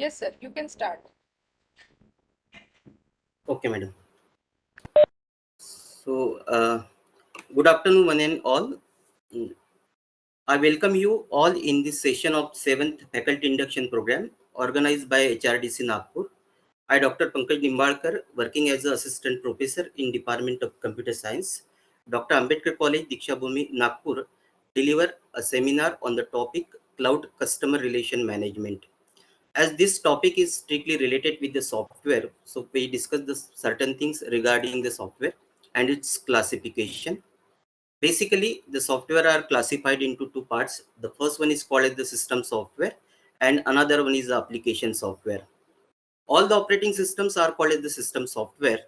Yes, sir. You can start. Okay, madam. So, good afternoon, one and all. Mm, I welcome you all in this session of 7th Faculty Induction Program organized by HRDC Nagpur. I, Dr. Pankaj Nimbalkar, working as an Assistant Professor in Department of Computer Science, Dr. Ambedkar College, Diksha Bhumi, Nagpur, deliver a seminar on the topic Cloud Customer Relation Management. As this topic is strictly related with the software, so we discuss the certain things regarding the software and its classification. Basically, the software are classified into two parts. The first one is called the system software and another one is the application software. All the operating systems are called as the system software.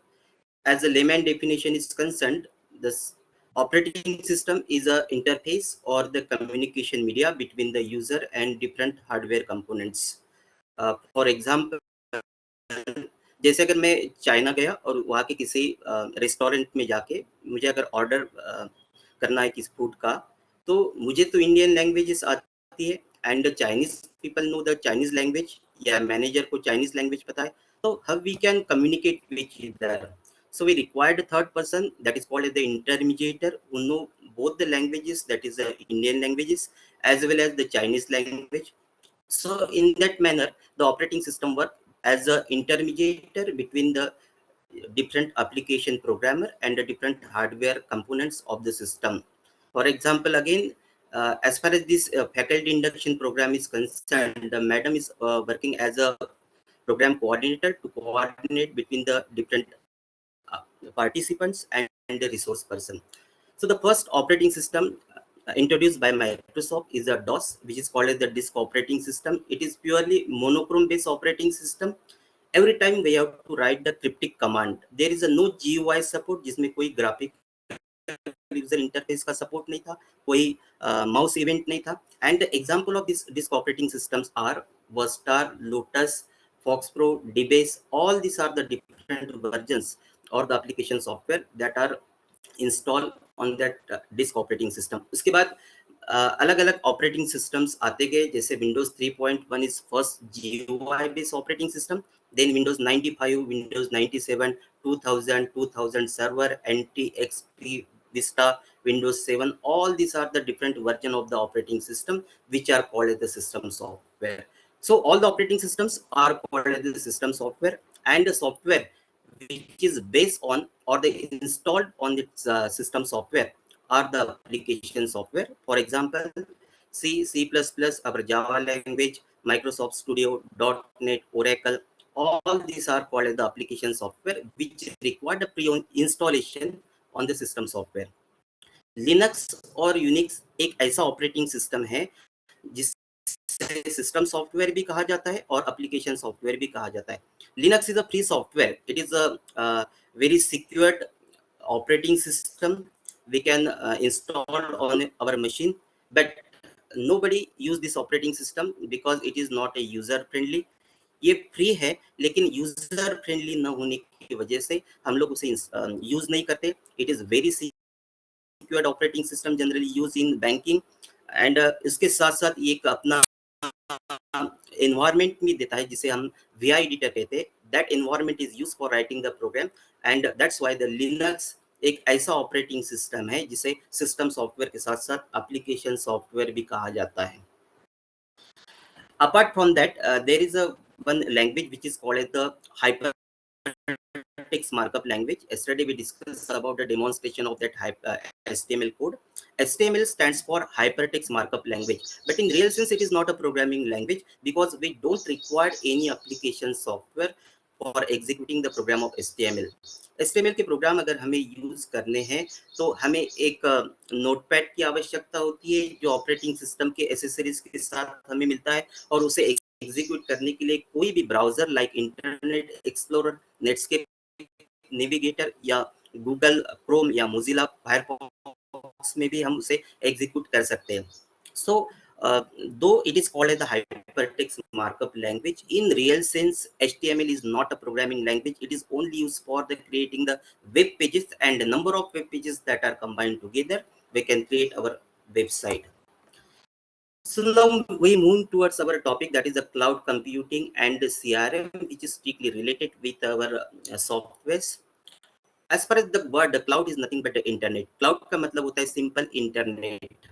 As the layman definition is concerned, this operating system is a interface or the communication media between the user and different hardware components. For example, जैसे अगर मैं China गया और वहाँ के किसी restaurant में जाके मुझे अगर ऑर्डर करना है किसी फूड का, तो मुझे तो इंडियन लैंग्वेजेस आती है and Chinese people know the Chinese language या मैनेजर को चाइनीज लैंग्वेज पता है, तो how we can communicate with either. So we required a third person that is called as the intermediator who know both the languages, that is the Indian languages as well as the Chinese language. So in that manner, the operating system work as a intermediator between the different application programmer and the different hardware components of the system. For example, again, as far as this faculty induction program is concerned, the madam is working as a program coordinator to coordinate between the different participants and the resource person. So the first operating system introduced by Microsoft is a DOS, which is called as the disk operating system. It is purely monochrome based operating system. Every time we have to write the cryptic command. There is a no GUI support जिसमें कोई graphic user interface का support नहीं था, कोई mouse event नहीं था. And the example of this disk operating systems are Verstar, Lotus, FoxPro, DBase. All these are the different versions or the application software that are installed on that disk operating system. उसके बाद अलग अलग operating systems आते गए, जैसे Windows 3.1 is first GUI based operating system, then Windows 95, Windows 97, 2000, 2000 Server, NT, XP, Vista, Windows 7. All these are the different version of the operating system which are called as the system software. So all the operating systems are called as the system software, and the software which is based on or they installed on its system software are the application software. For example, C, C++, our Java language, Microsoft Studio, .NET, Oracle, all these are called as the application software which require the pre-installation on the system software. Linux और Unix एक ऐसा operating system है जिसे system software भी कहा जाता है और एप्लीकेशन सॉफ्टवेयर भी कहा जाता है. Linux is a free software. It is a very secured operating system we can install on our machine, but nobody use this operating system because it is not a user friendly. ये free है लेकिन user friendly न होने की वजह से हम लोग उसे यूज नहीं करते. It is very secured operating system generally use in banking, and इसके साथ साथ ये एक अपना environment भी देता है जिसे हम VI एडिटर कहते हैं. That environment is used for writing the program, and that's why the Linux एक ऐसा ऑपरेटिंग सिस्टम है जिसे सिस्टम सॉफ्टवेयर के साथ साथ एप्लीकेशन सॉफ्टवेयर भी कहा जाता है. Apart from that, there is a one language which is called as the hypertext markup language. Yesterday we discussed about the demonstration of that HTML code. HTML stands for hypertext markup language, but in real sense it is not a programming language because we don't require any application software for executing the program of HTML. HTML के programme अगर हमें use करने हैं तो हमें एक notepad की आवश्यकता होती है जो ऑपरेटिंग सिस्टम के एसेसरीज के साथ हमें मिलता है, और उसे एग्जीक्यूट करने के लिए कोई भी browser like internet explorer, Netscape navigator या गूगल क्रोम या मोजिला फायरफॉक्स में भी हम उसे एग्जीक्यूट कर सकते हैं. So though it is called as the hypertext markup language, in real sense HTML is not a programming language. It is only used for the creating the web pages, and the number of web pages that are combined together we can create our website. So now we move towards our topic, that is the cloud computing and CRM, which is strictly related with our softwares. As far as the word, the cloud is nothing but the internet. Cloud का मतलब होता है simple internet.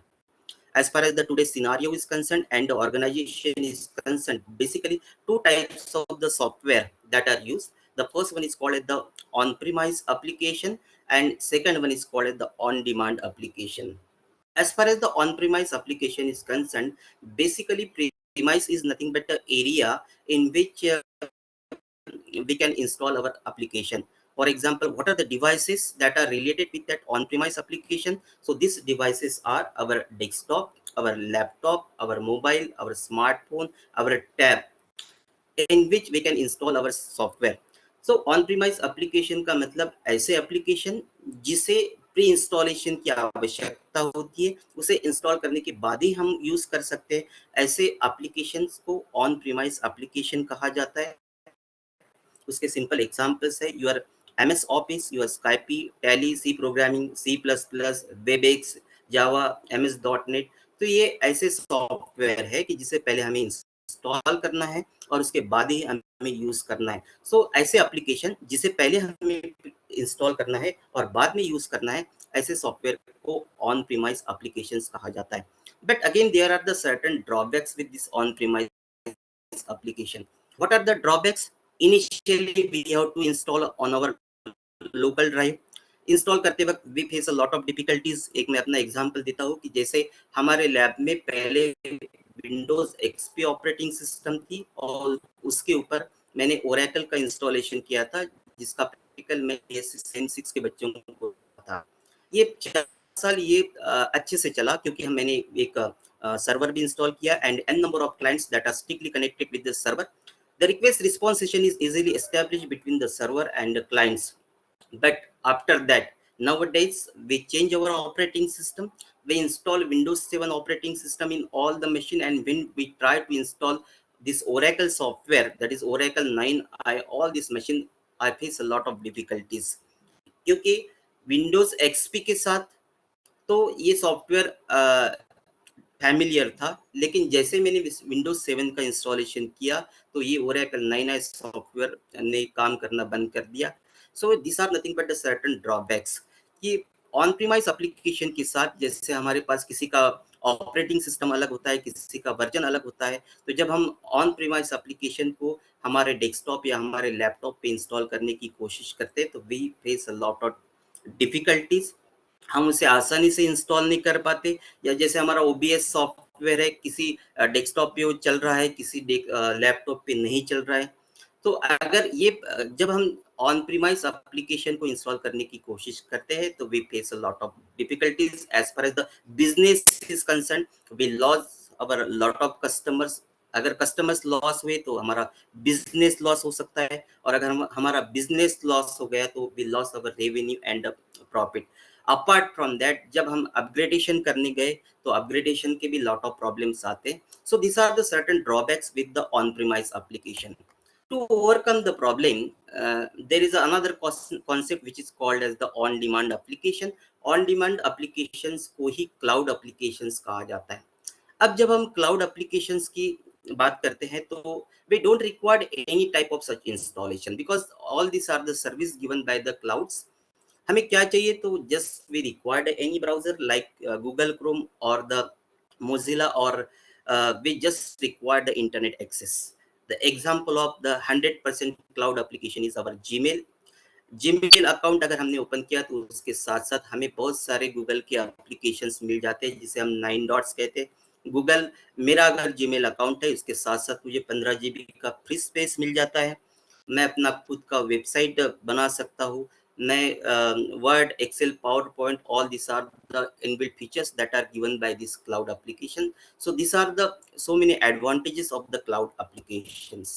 As far as the today's scenario is concerned and the organization is concerned, basically two types of the software that are used. The first one is called the on-premise application, and second one is called the on-demand application. As far as the on-premise application is concerned, basically premise is nothing but the area in which we can install our application. For example, what are the devices that are related with that on-premise application? So these devices are our desktop, our laptop, our mobile, our smartphone, our tab, in which we can install our software. So on-premise application का मतलब ऐसे application जिसे pre installation की आवश्यकता होती है, उसे install करने के बाद ही हम यूज कर सकते हैं, ऐसे एप्लीकेशंस को ऑन प्रीमाइस एप्लीकेशन कहा जाता है. उसके सिंपल एग्जांपल्स है your MS Office, your Skype, Tally, C programming, C++, WebEx, Java, MS.NET. तो ये ऐसे सॉफ्टवेयर है कि जिसे पहले हमें इंस्टॉल करना है और उसके बाद ही हमें यूज करना है. सो ऐसे एप्लीकेशन जिसे पहले हमें इंस्टॉल करना है और बाद में यूज करना है, ऐसे सॉफ्टवेयर को ऑन प्रीमाइस एप्लीकेशंस कहा जाता है. But again there are the certain drawbacks with this on premise application. What are the drawbacks? Initially, we have to install on our local drive. Install करते वक्त we face a lot of difficulties. एक मैं अपना example देता हूँ कि जैसे हमारे लैब में पहले विंडोज एक्सपी ऑपरेटिंग सिस्टम थी और उसके ऊपर मैंने ओरेकल का इंस्टॉलेशन किया था, जिसका प्रैक्टिकल में सेम 6 के बच्चों को था. ये 4 साल ये अच्छे से चला क्योंकि मैंने एक सर्वर भी इंस्टॉल किया and n number of clients that are strictly connected with the server. The request response session is easily established between the server and the clients. But after that, nowadays we change our operating system. We install Windows 7 operating system in all the machine, and when we try to install this Oracle software, that is Oracle 9, all this machine I face a lot of difficulties. क्योंकि Windows XP के साथ तो ये software familiar था, लेकिन जैसे मैंने Windows 7 का इंस्टॉलेशन किया तो ये ओरेकल 9 सॉफ्टवेयर ने काम करना बंद कर दिया. So this are nothing but the certain drawbacks. कि ऑन प्रीमाइस एप्लीकेशन के साथ जैसे हमारे पास किसी का ऑपरेटिंग सिस्टम अलग होता है, किसी का वर्जन अलग होता है, तो जब हम ऑन प्रीमाइस एप्लीकेशन को हमारे डेस्कटॉप या हमारे लैपटॉप पे इंस्टॉल करने की कोशिश करते हैं तो we face a lot of difficulties. हम उसे आसानी से इंस्टॉल नहीं कर पाते, या जैसे हमारा OBS सॉफ्टवेयर है, किसी डेस्कटॉप पे वो चल रहा है, किसी लैपटॉप पे नहीं चल रहा है. तो अगर ये जब हम ऑन प्रीमाइस एप्लीकेशन को इंस्टॉल करने की कोशिश करते हैं तो we face a lot of difficulties. As far as the business is concern, we loss our lot of customers. अगर कस्टमर्स लॉस हुए तो हमारा बिजनेस लॉस हो सकता है, और अगर हमारा बिजनेस लॉस हो गया तो we loss our revenue and profit. Apart from that, जब हम अपग्रेडेशन करने गए तो अपग्रेडेशन के भी लॉट ऑफ प्रॉब्लम्स आते हैं. So this are the certain drawbacks with the on premise application. To overcome the problem, there is another concept which is called as the on demand application. On demand applications को ही cloud applications कहा जाता है. अब जब हम cloud applications की बात करते हैं तो we don't require any type of such installation because all these are the service given by the clouds. हमें क्या चाहिए, तो just we required any browser like Google Chrome और द मोजिला, और we just required the internet access. The example of the 100% cloud application is our Gmail. Gmail account अगर हमने open किया तो उसके साथ साथ हमें बहुत सारे गूगल के एप्लीकेशंस मिल जाते हैं, जिसे हम 9 डॉट्स कहते हैं. गूगल, मेरा अगर जीमेल अकाउंट है, उसके साथ साथ मुझे 15 GB का फ्री स्पेस मिल जाता है. मैं अपना खुद का वेबसाइट बना सकता हूँ. मैं Word, Excel, PowerPoint, all this are the inbuilt features that are given by this cloud application. So this are the so many advantages of the cloud applications.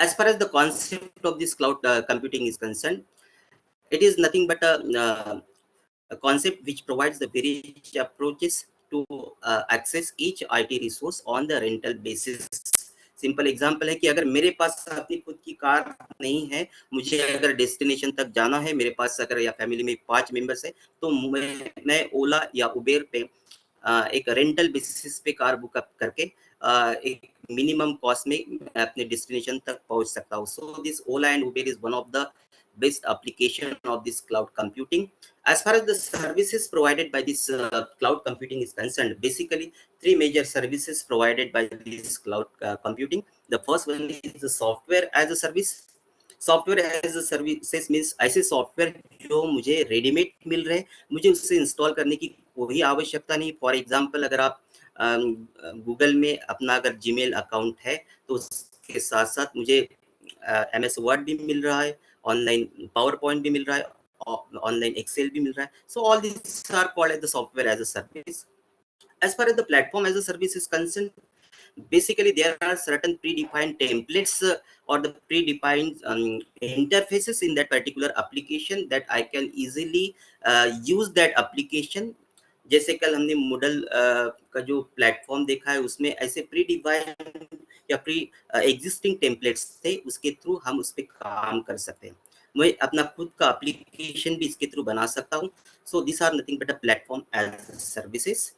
As far as the concept of this cloud computing is concerned, it is nothing but a concept which provides the various approaches to access each IT resource on the rental basis. Simple example है कि अगर मेरे पास अपनी खुद की car नहीं है, मुझे अगर डेस्टिनेशन तक जाना है, मेरे पास अगर या फैमिली में 5 मेंबर्स है, तो मैं ओला या उबेर पे एक रेंटल बेसिस पे कार बुक अप करके एक मिनिमम कॉस्ट में अपने डेस्टिनेशन तक पहुंच सकता हूँ. So this Ola and Uber is one of the best application of this cloud computing. As far as the services provided by this cloud computing is concerned, basically three major services provided by this cloud computing. The first one is the software as a service. Software as a services means ऐसे software जो मुझे readymade मिल रहे हैं, मुझे उससे install करने की कोई आवश्यकता नहीं. फॉर एग्जांपल अगर आप गूगल में अपना अगर जीमेल अकाउंट है तो उसके साथ साथ मुझे MS वर्ड भी मिल रहा है, ऑनलाइन पावर पॉइंट भी मिल रहा है, ऑनलाइन एक्सेल भी मिल रहा है. So all this are called as the software as a service. As far as the platform as a service is concerned, basically there are certain predefined templates or the predefined interfaces in that particular application that I can easily use that application. जैसे कल हमने Moodle का जो platform देखा है उसमें ऐसे pre defined या प्री एग्जिस्टिंग टेम्पलेट्स थे, उसके थ्रू हम उस पर काम कर सकते हैं. मैं अपना खुद का एप्लीकेशन भी इसके थ्रू बना सकता हूँ. So this are nothing but a platform as services.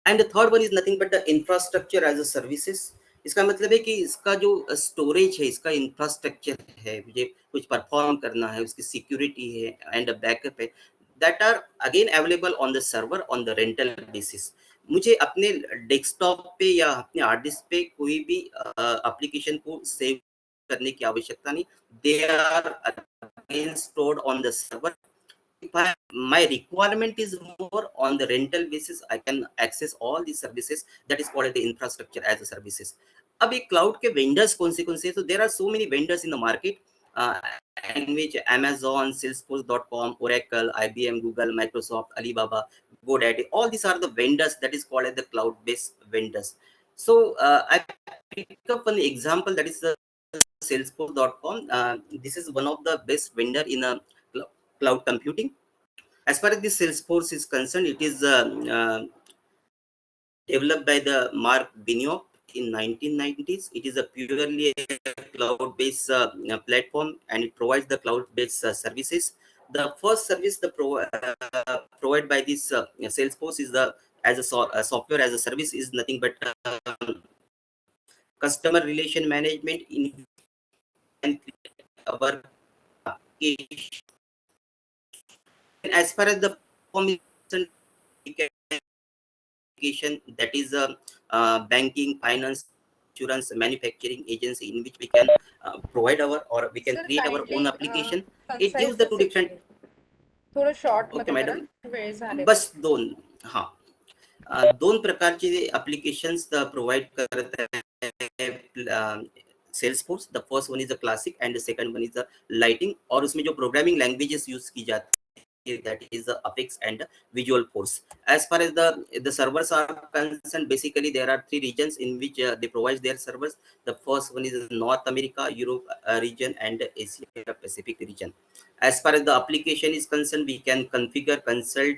And the third one is nothing but the infrastructure as a services. इसका मतलब है कि इसका जो स्टोरेज है, इसका इंफ्रास्ट्रक्चर है, मुझे कुछ परफॉर्म करना है, उसकी सिक्योरिटी है एंड बैकअप है, that are again available on the server on the rental basis. मुझे अपने डेस्कटॉप पे या अपने हार्ड डिस्क पे कोई भी एप्लीकेशन को सेव करने की आवश्यकता नहीं. They are again stored on the server. If my requirement is more on the rental basis, I can access all these services. That is called the infrastructure as a services. अब ये cloud के vendors कौन से? So there are so many vendors in the market, in which Amazon, Salesforce.com, Oracle, IBM, Google, Microsoft, Alibaba, GoDaddy, all these are the vendors that is called as the cloud-based vendors. So I pick up an example, that is the Salesforce.com. This is one of the best vendor in a cloud computing. As far as the Salesforce is concerned, it is developed by the Mark Benioff in 1990s. It is a purely cloud-based platform, and it provides the cloud-based services. The first service provided by this Salesforce is the as a software as a service is nothing but customer relation management in our application. And as far as the platform is concerned, that is banking, finance, insurance, manufacturing agency, in which we can provide our or we can create our own application. It gives the two different. थोडं short okay मध्ये madam, करा, वेळ झाले. बस दोन. हा, दोन प्रकारचे applications प्रोवाइड करत आहे Salesforce. The first one is the classic and the second one is the lighting. और उसमें जो प्रोग्रामिंग लैंग्वेजेस यूज की जाती है, that is the Apex and Visual Force. As far as the servers are concerned, basically there are three regions in which they provide their servers. The first one is North America, Europe region, and Asia Pacific region. As far as the application is concerned, we can configure, consult,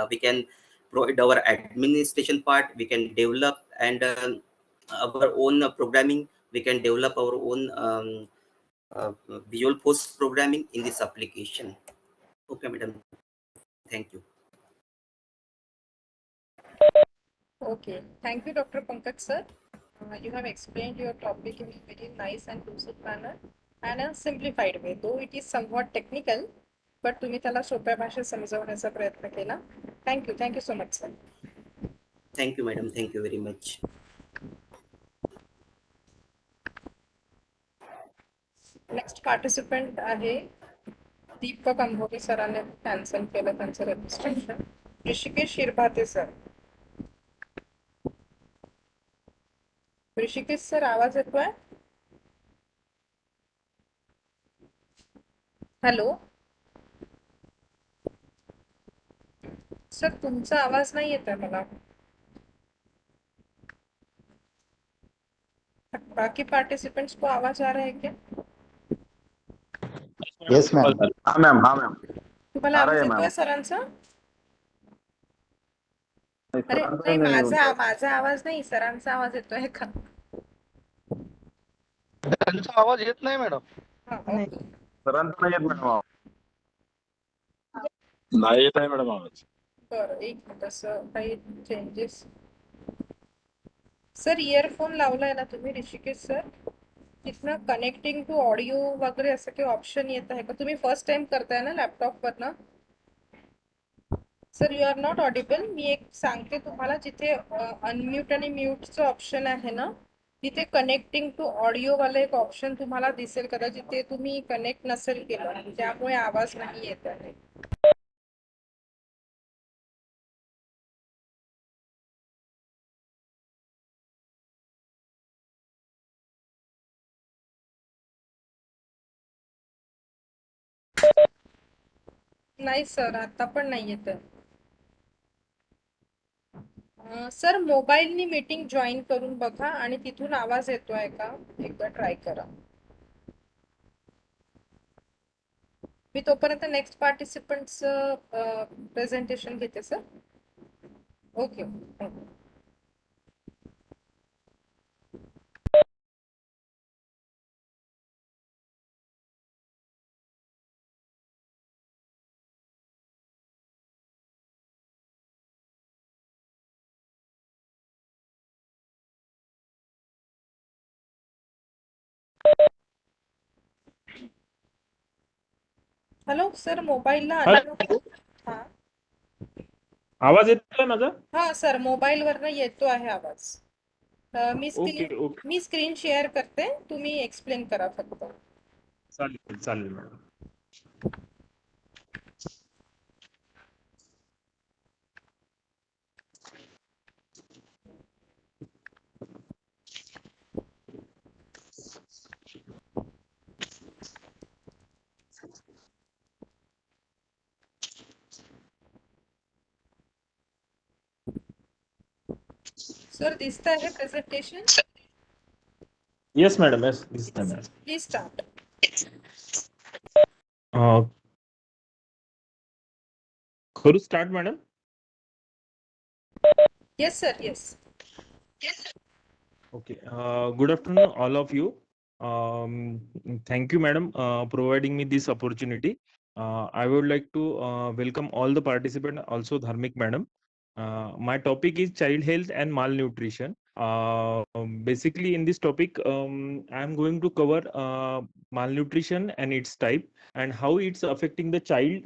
we can provide our administration part, we can develop and our own programming, we can develop our own Visual Force programming in this application. Okay, madam. Thank you. Okay, thank you, Dr. Pankaj sir. You have explained your topic in a very nice and lucid manner and a simplified way. Though it is somewhat technical, but तुम्ही त्याला सोप्या भाषेत समजावण्याचा प्रयत्न केला. Thank you so much, sir. Thank you, madam. Thank you very much. Next participant आहे दीपक अंभोरे सरांनी cancel केलं त्यांचं registration. Rishikesh Shirbhate sir. Rishikesh sir, आवाज येतोय? हॅलो सर, तुमचा आवाज नाही येत आहे मला. बाकी पार्टिसिपेंट्स को आवाज आ रहा है क्या? Yes ma'am. हाँ मैम, हाँ मैम. तुम्हाला आवाज येतोय सरांचा? अरे नाही, माझा आवाज नाही, सरांचा आवाज येतोय का? त्यांचा आवाज येत नाही मॅडम. सरांचा नाही येत मॅडम. नाही येत आहे मॅडम आवाज. बरं, एक मिनिट, असं काही चेंजेस. सर इयरफोन लावलाय ना तुम्ही ऋषिकेश सर? तिथनं कनेक्टिंग टू ऑडिओ वगैरे असं काही ऑप्शन येत आहे का? तुम्ही फर्स्ट टाइम करताय ना लॅपटॉपवरनं? Sir you are not audible. मी एक सांगते तुम्हाला, जिथे अनम्यूट आणि म्यूटचं ऑप्शन आहे ना, तिथे कनेक्टिंग टू ऑडिओ वाला एक ऑप्शन तुम्हाला दिसेल कदाचित, ते तुम्ही कनेक्ट नसेल केलं, त्यामुळे आवाज नाही येत आहे. नाही सर, आता पण नाही येत आहे. सर मोबाईलनी मीटिंग जॉईन करून बघा आणि तिथून आवाज येतोय का एकदा ट्राय करा. मी तोपर्यंत नेक्स्ट पार्टिसिपंटचं प्रेझेंटेशन घेते सर. ओके. हॅलो सर, मोबाईलला हॅलो, हा आवाज येतोय माझा? हा सर, मोबाईलवरनं येतो आहे आवाज. मी ओके स्क्रीन ओके, मी स्क्रीन शेअर करते, तुम्ही एक्सप्लेन करा फक्त. चालेल चालेल मॅडम. सर दिसत आहे प्रेझेंटेशन? येस मॅडम, येस दिसतंय मॅडम. Please start. करू start madam? Yes sir, yes. Okay. Good afternoon, all of you. Thank you, madam, providing me this opportunity. I would like to welcome all the participants, also Dharmik madam. My topic is child health and malnutrition. Basically, in this topic, I am going to cover malnutrition and its type and how it's affecting the child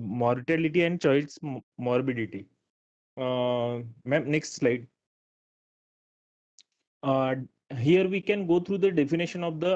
mortality and child's morbidity. Ma'am, next slide. Uh, Here we can go through the definition of the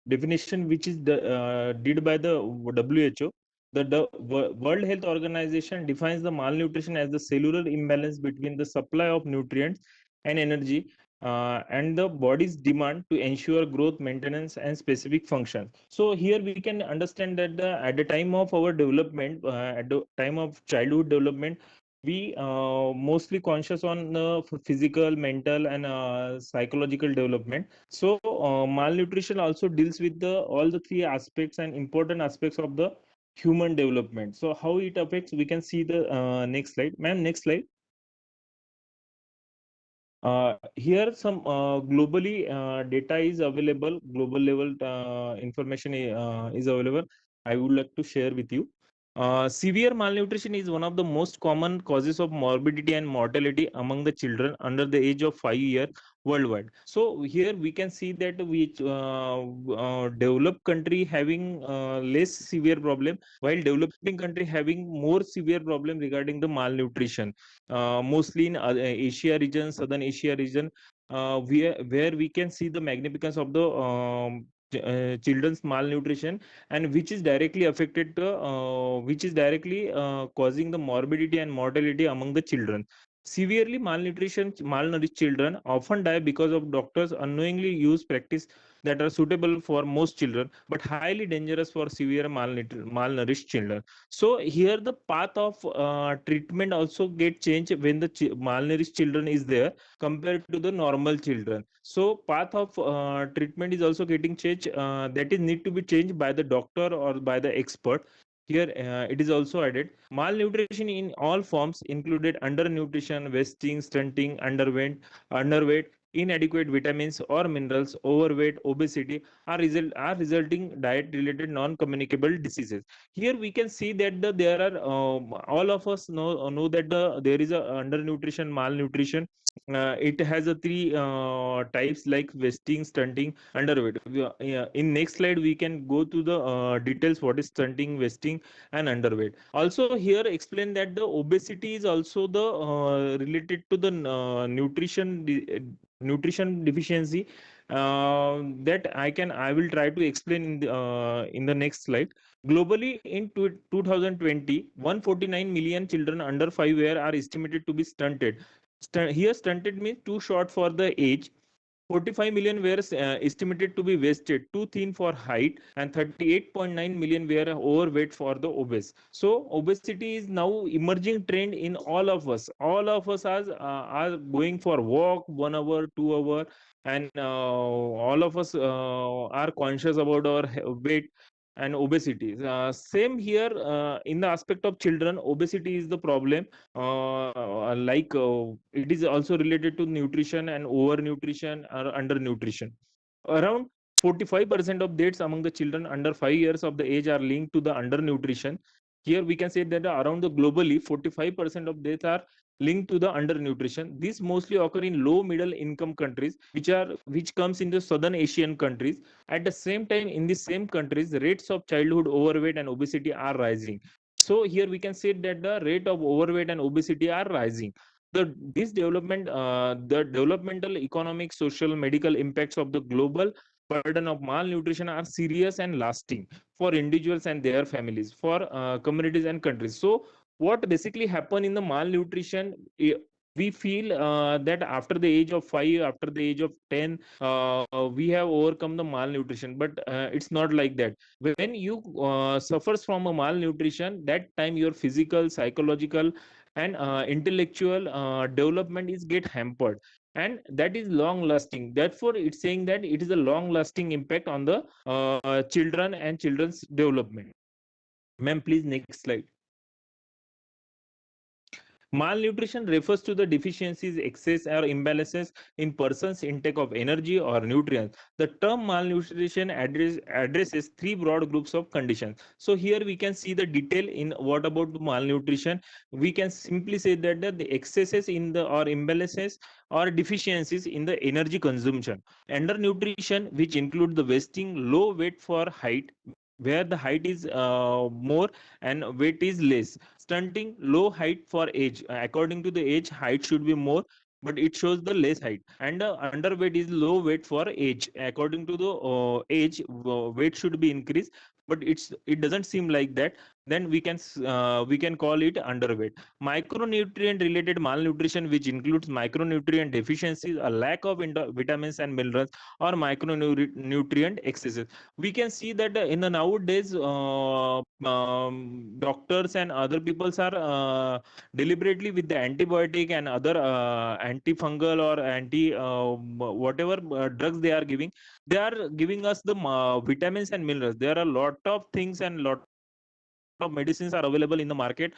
definition which is did by the WHO. The World Health Organization defines the malnutrition as the cellular imbalance between the supply of nutrients and energy and the body's demand to ensure growth, maintenance, and specific function. So here we can understand that at the time of our development, at the time of childhood development, we mostly conscious on physical, mental, and psychological development. So malnutrition also deals with the all the three aspects and important aspects of the human development. So how it affects, we can see the next slide, ma'am. Next slide. Here some globally data is available, global level information is available. I would like to share with you. Severe malnutrition is one of the most common causes of morbidity and mortality among the children under the age of 5 years worldwide. So here we can see that we developed country having less severe problem, while developing country having more severe problem regarding the malnutrition. Mostly in Asia region, Southern Asia region, where we can see the magnificence of the children's malnutrition, and which is directly affected which is directly causing the morbidity and mortality among the children. Severely malnourished children often die because of doctors unknowingly use practice that are suitable for most children but highly dangerous for severe malnourished children. So here the path of treatment also get changed when the malnourished children is there compared to the normal children. So path of treatment is also getting changed, that is need to be changed by the doctor or by the expert. Here it is also added malnutrition in all forms included undernutrition, wasting, stunting, underweight, inadequate vitamins or minerals, overweight, obesity are resulting diet related non-communicable diseases. Here we can see that there are all of us know that there is a undernutrition, malnutrition. It has a three types like wasting, stunting, underweight. Yeah, in next slide we can go to the details what is stunting, wasting, and underweight. Also here explain that the obesity is also the related to the nutrition deficiency, that I will try to explain in the next slide. Globally, in 2020, 149 million children under 5 years are estimated to be stunted. Here, stunted means too short for the age. 45 million were estimated to be wasted, too thin for height, and 38.9 million were overweight for the obese. So, obesity is now emerging trend in all of us. All of us are going for walk 1 hour, 2 hour, and all of us are conscious about our weight and obesity. Same here in the aspect of children, obesity is the problem. It is also related to nutrition and overnutrition or undernutrition. Around 45% of deaths among the children under 5 years of the age are linked to the undernutrition. Here we can say that around the globally 45% of deaths are linked to the undernutrition. This mostly occur in low middle income countries, which comes in the southern Asian countries. At the same time, in the same countries, the rates of childhood overweight and obesity are rising. So here we can say that the rate of overweight and obesity are rising. The developmental, economic, social, medical impacts of the global burden of malnutrition are serious and lasting for individuals and their families, for communities and countries. So what basically happen in the malnutrition, we feel that after the age of 5, after the age of 10, we have overcome the malnutrition, but it's not like that. When you suffers from a malnutrition, that time your physical, psychological, and intellectual development is get hampered, and that is long lasting. Therefore it's saying that it is a long lasting impact on the children and children's development. Ma'am, please next slide. Malnutrition refers to the deficiencies, excess, or imbalances in person's intake of energy or nutrients. The term malnutrition addresses three broad groups of conditions. So here we can see the detail in what about malnutrition. We can simply say that the excesses in the or imbalances or deficiencies in the energy consumption. Undernutrition, which include the wasting, low weight for height, where the height is more and weight is less. Stunting, low height for age. According to the age, height should be more, but it shows the less height. And underweight is low weight for age. According to the age, weight should be increased, but it doesn't seem like that. Then we can call it underweight. Micronutrient related malnutrition, which includes micronutrient deficiencies, a lack of vitamins and minerals, or micronutrient excesses. We can see that in the nowadays doctors and other peoples are deliberately with the antibiotic and other antifungal or anti whatever drugs they are giving us the vitamins and minerals. There are a lot of things and lot of medicines are available in the market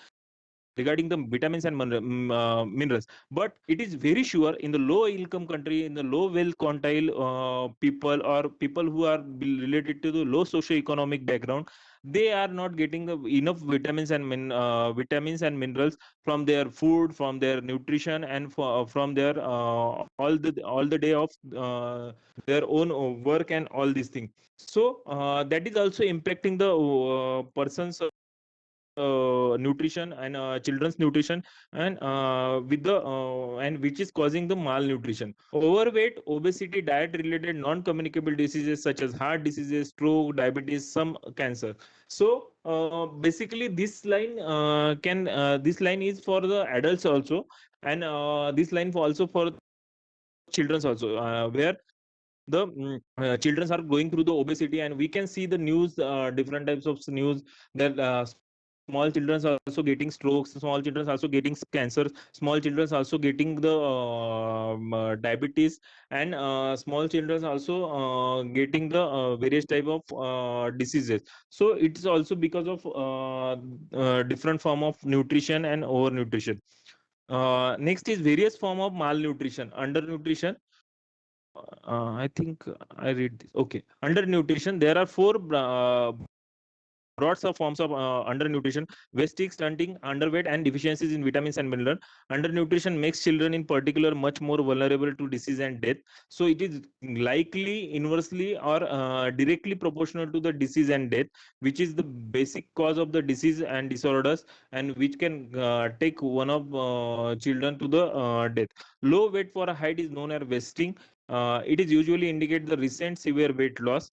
regarding the vitamins and minerals, but it is very sure in the low income country, in the low wealth quantile people, or people who are related to the low socio-economic background, they are not getting the enough vitamins and minerals from their food, from their nutrition, and from their all the day of their own work and all these things. So that is also impacting the person's nutrition and children's nutrition, and with the and which is causing the malnutrition. Overweight, obesity, diet related non-communicable diseases such as heart diseases, stroke, diabetes, some cancer. So basically this line is for the adults also, and this line also for children's also, where the children are going through the obesity, and we can see the news, different types of news, that small children are also getting strokes, small children are also getting cancer, small children are also getting the diabetes, and small children are also getting the various type of diseases. So it is also because of different form of nutrition and overnutrition. Next is various form of malnutrition, undernutrition. I think I read this. Okay. Undernutrition. There are four broad forms of undernutrition: wasting, stunting, underweight, and deficiencies in vitamins and minerals. Undernutrition makes children in particular much more vulnerable to disease and death. So it is likely inversely or directly proportional to the disease and death, which is the basic cause of the disease and disorders, and which can take one of children to the death. Low weight for a height is known as wasting. It is usually indicate the recent severe weight loss,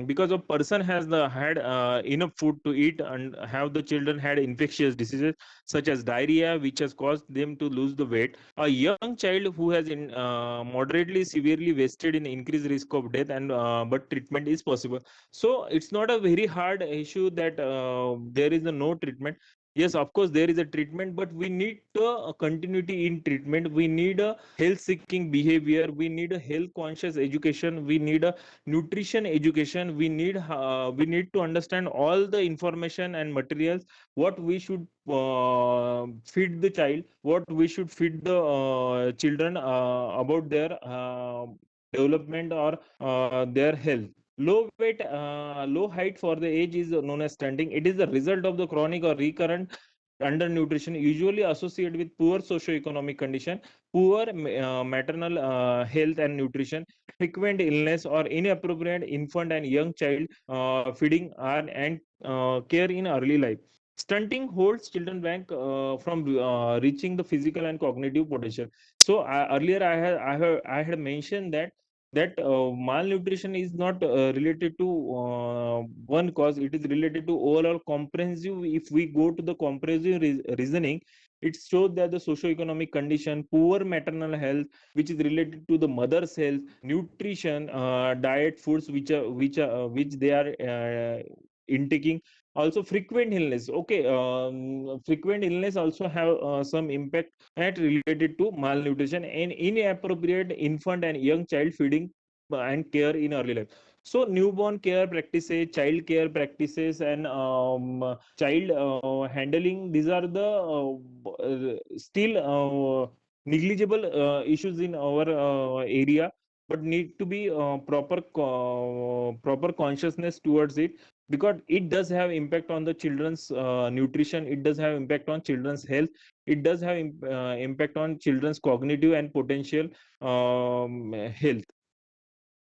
because a person has had enough food to eat, and have the children had infectious diseases such as diarrhea, which has caused them to lose the weight. A young child who has moderately severely wasted in increased risk of death, and but treatment is possible. So it's not a very hard issue that there is a no treatment. Yes, of course there is a treatment, but we need continuity in treatment. We need a health seeking behavior, we need a health conscious education, we need a nutrition education, we need to understand all the information and materials, what we should feed the child, what we should feed the children about their development or their health. Low height for the age is known as stunting. It is the result of the chronic or recurrent undernutrition, usually associated with poor socio-economic condition, poor maternal health and nutrition, frequent illness, or inappropriate infant and young child feeding and care in early life. Stunting holds children back from reaching the physical and cognitive potential. So earlier I had mentioned that malnutrition is not related to one cause. It is related to overall comprehensive. If we go to the comprehensive reasoning, it shows that the socio-economic condition, poor maternal health, which is related to the mother's health, nutrition, diet, foods which they are intaking. Also frequent illness. Okay, frequent illness also have some impact at related to malnutrition and inappropriate infant and young child feeding and care in early life. So newborn care practices, child care practices, and child handling, these are the still negligible issues in our area, but need to be proper consciousness towards it, because it does have impact on the children's nutrition, it does have impact on children's health, it does have impact on children's cognitive and potential health.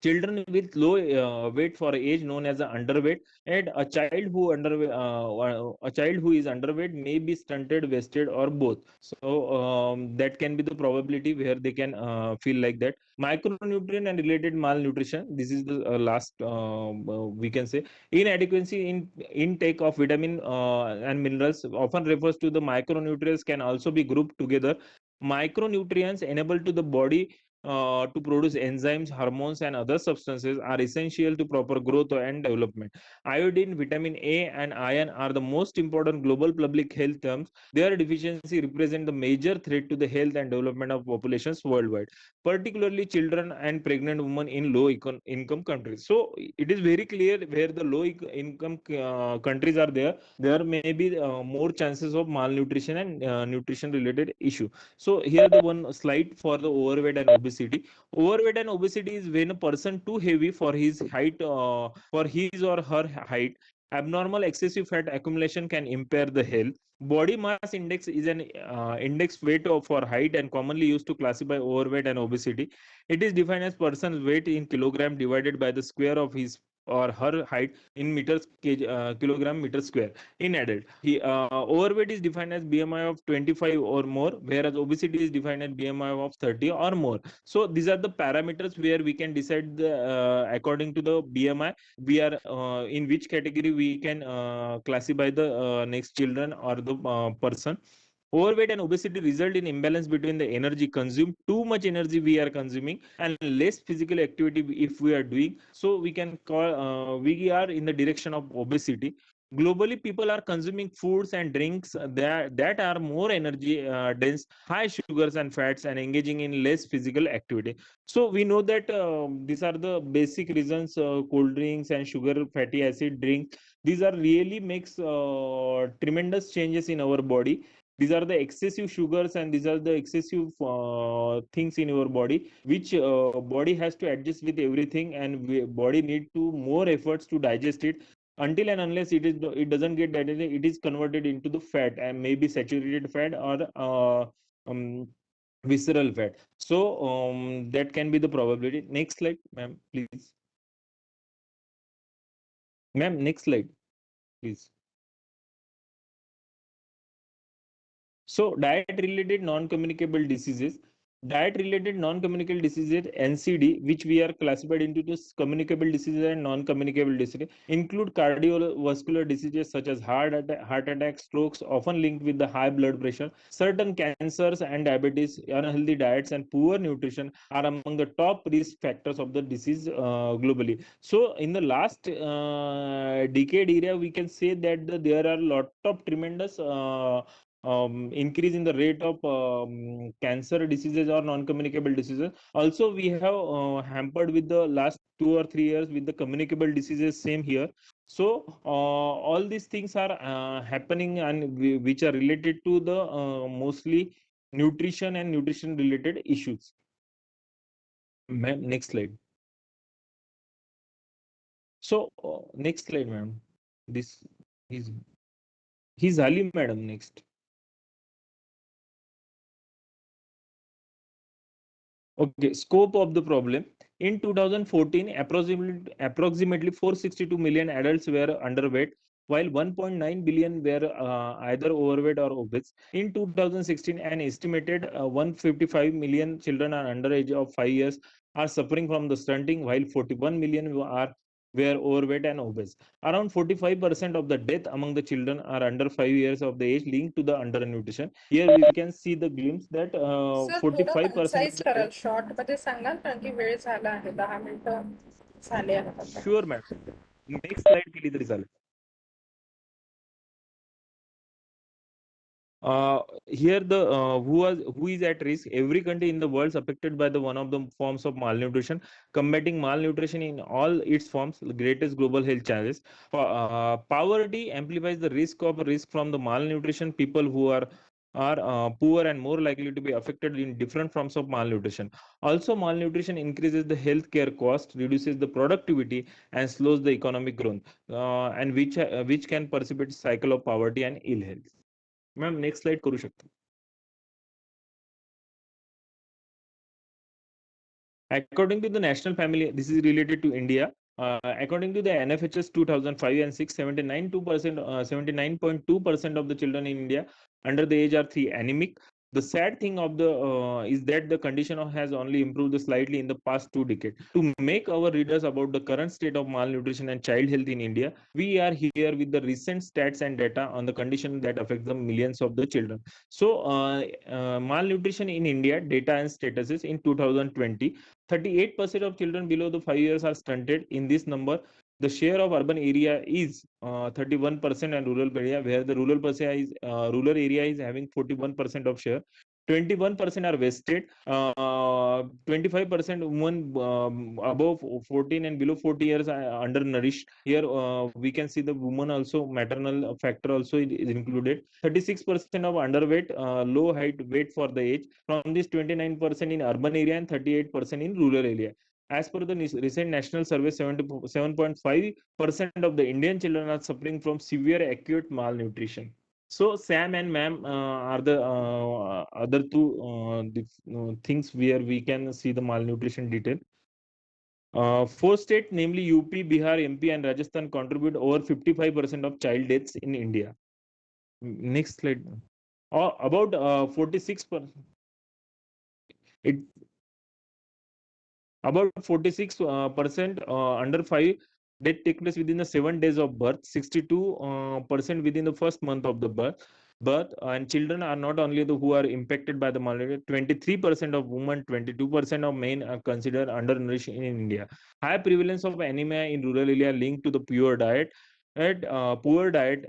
Children with low weight for age known as a underweight, and a child who is underweight may be stunted, wasted, or both. So that can be the probability where they can feel like that. Micronutrient and related malnutrition, this is the last we can say. Inadequacy in intake of vitamin and minerals, often refers to the micronutrients, can also be grouped together. Micronutrients enable to the body to produce enzymes, hormones, and other substances, are essential to proper growth and development. Iodine, vitamin A, and iron are the most important global public health terms. Their deficiency represent the major threat to the health and development of populations worldwide, particularly children and pregnant women in low income countries. So it is very clear where the low income countries are there, there may be more chances of malnutrition and nutrition related issue. So here the one slide for the overweight and obesity. Overweight and obesity is when a person too heavy for his height, for his or her height. Abnormal excessive fat accumulation can impair the health. Body mass index is an index weight for height and commonly used to classify overweight and obesity. It is defined as person's weight in kilogram divided by the square of his or her height in kilogram meter square in adult. Overweight is defined as BMI of 25 or more, whereas obesity is defined as BMI of 30 or more. So these are the parameters where we can decide according to the BMI, we are in which category we can classify the next children or the person. Overweight and obesity result in imbalance between the energy consumed, too much energy we are consuming, and less physical activity if we are doing. So we can call we are in the direction of obesity. Globally, people are consuming foods and drinks that are more energy dense, high sugars and fats, and engaging in less physical activity. So we know that these are the basic reasons: cold drinks and sugar, fatty acid drinks. These are really makes tremendous changes in our body. These are the excessive sugars and these are the excessive things in your body, which body has to adjust with everything, and body need to more efforts to digest it. Until and unless it doesn't get digested, it is converted into the fat, and maybe saturated fat or visceral fat. So that can be the probability. Next slide, ma'am, please. Ma'am, next slide, please. So diet-related non-communicable diseases. Diet-related non-communicable diseases (NCD), which we are classified into this communicable diseases and non-communicable diseases, include cardiovascular diseases such as heart attack, strokes, often linked with the high blood pressure. Certain cancers and diabetes, unhealthy diets, and poor nutrition are among the top risk factors of the disease globally. So, in the last decade area, we can say that there are a lot of tremendous increase in the rate of cancer diseases or non-communicable diseases. Also, we have hampered with the last 2 or 3 years with the communicable diseases. Same here. So all these things are happening, and which are related to the mostly nutrition and nutrition related issues. Ma'am, next slide. So next slide, ma'am. This is he's Ali, madam. Next. Okay, scope of the problem. In 2014, approximately 462 million adults were underweight, while 1.9 billion were either overweight or obese. In 2016, an estimated 155 million children are under age of 5 years are suffering from the stunting, while 41 million were overweight and obese. Around 45% of the death among the children are under 5 years of the age linked to the undernutrition. Here we can see the glimpse that sir थोडं 45% of concise the कराल, death. Short मध्ये सांगाल, कारण की वेळ झाला आहे, 10 मिनिटं झाले आहेत आता. Sure, madam. Next slide केली तरी चालेल. Here the who is at risk. Every country in the world is affected by the one of the forms of malnutrition. Combating malnutrition in all its forms, the greatest global health challenges. Poverty amplifies the risk from the malnutrition. People who are poor and more likely to be affected in different forms of malnutrition. Also, malnutrition increases the healthcare cost, reduces the productivity, and slows the economic growth, and which can precipitate cycle of poverty and ill health. Ma'am next slide करू शकता. According to the national family, this is related to India. According to the NFHS 2005 and 6, 79.2% of the children in India under the age are 3 anemic. The sad thing of the is that the condition has only improved slightly in the past 2 decades. To make our readers about the current state of malnutrition and child health in India, we are here with the recent stats and data on the condition that affects the millions of the children. So, malnutrition in India data and statuses in 2020. 38% of children below the 5 years are stunted. In this number, the share of urban area is 31% and rural area, where the rural area is having 41% of share. 21% are wasted. 25% women above 14 and below 40 years are undernourished. Here we can see the woman also, maternal factor also is included. 36% of underweight, low height weight for the age. From this, 29% in urban area and 38% in rural area. As per the recent national survey, 7.5% of the Indian children are suffering from severe acute malnutrition. So Sam and Ma'am are the other two things where we can see the malnutrition detail. 4 states, namely UP, Bihar, MP, and Rajasthan, contribute over 55% of child deaths in India. Next slide. About 46%. About 46% under 5 death take place within the 7 days of birth, 62% within the first month of the birth, and children are not only the who are impacted by the malaria. 23% of women, 22% of men are considered undernourished in India. High prevalence of anemia in rural area linked to the poor diet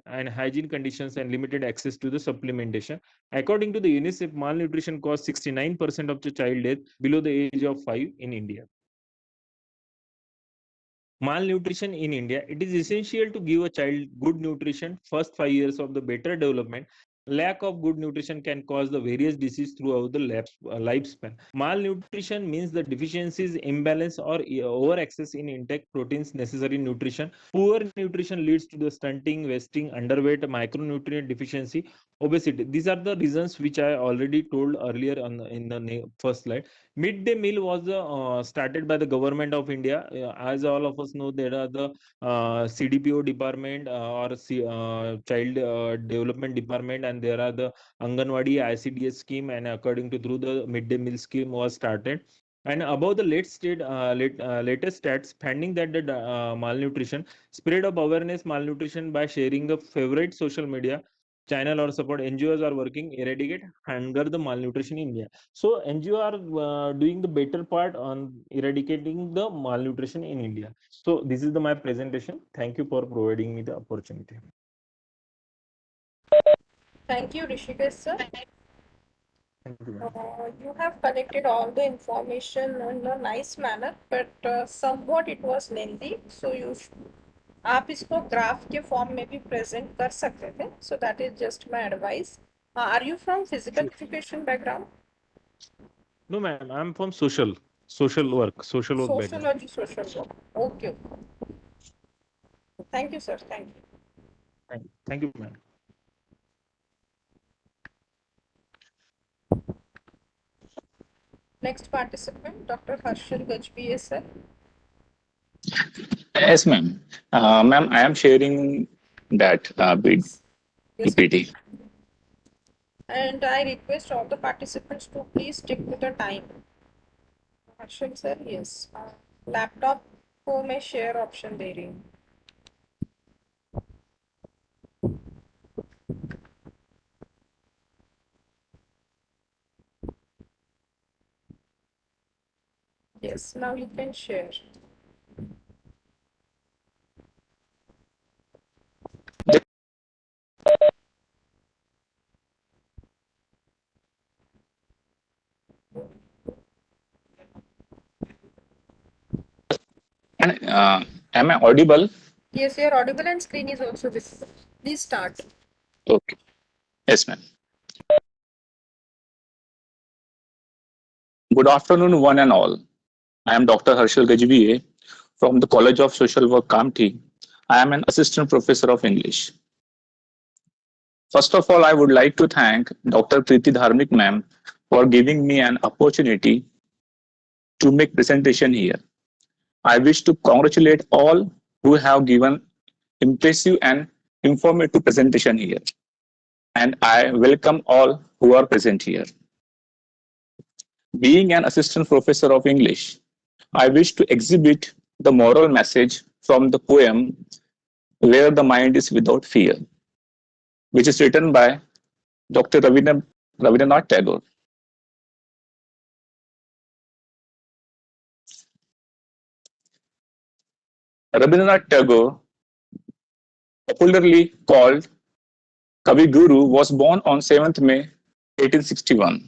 and hygiene conditions and limited access to the supplementation. According to the UNICEF, malnutrition caused 69% of the child death below the age of 5 in India. Malnutrition in India. It is essential to give a child good nutrition first 5 years of the better development. Lack of good nutrition can cause the various diseases throughout the lifespan. Malnutrition means the deficiencies, imbalance, or over excess in intake proteins necessary nutrition. Poor nutrition leads to the stunting, wasting, underweight, micronutrient deficiency, obesity. These are the reasons which I already told earlier in the first slide. Midday meal was started by the government of India. As all of us know, there are the CDPO department Child Development Department, and there are the Anganwadi ICDS scheme, and according to through the midday meal scheme was started. And above the latest stats, finding that the malnutrition, spread of awareness malnutrition by sharing the favorite social media channel or support NGOs are working eradicate hunger the malnutrition in India. So NGO are doing the better part on eradicating the malnutrition in India. So this is my presentation. Thank you for providing me the opportunity. Thank you, Rishikesh sir. Thank you, ma'am. You have collected all the information in a nice manner, but somewhat it was lengthy. So आप इसको graph के form में भी present कर सकते थे. So that is just my advice. Are you from physical education background? No, ma'am. I'm from social work background. Sociology, social work. Okay. Thank you, sir. Thank you. Thank you, ma'am. Next participant, Dr. Harshal Gajbiyeh, sir. Yes, ma'am. Ma'am, I am sharing that Yes, PPT. and I request all the participants to please stick to the time. Harshal sir, yes. Laptop को मैं share option दे रही हूँ. Yes, now you can share. And am I audible? Yes, you are audible and screen is also visible. Please start. Okay. Yes, ma'am. Good afternoon, one and all. I am Dr. Harshal Gajbiyeh from the College of Social Work, Kamptee. I am an assistant professor of English. First of all, I would like to thank Dr. Preeti Dharmik ma'am for giving me an opportunity to make presentation here. I wish to congratulate all who have given impressive and informative presentation here. And I welcome all who are present here. Being an assistant professor of English, I wish to exhibit the moral message from the poem Where the Mind is Without Fear, which is written by Dr. Rabindranath Tagore. Rabindranath Tagore, popularly called Kavi Guru, was born on 7th May 1861.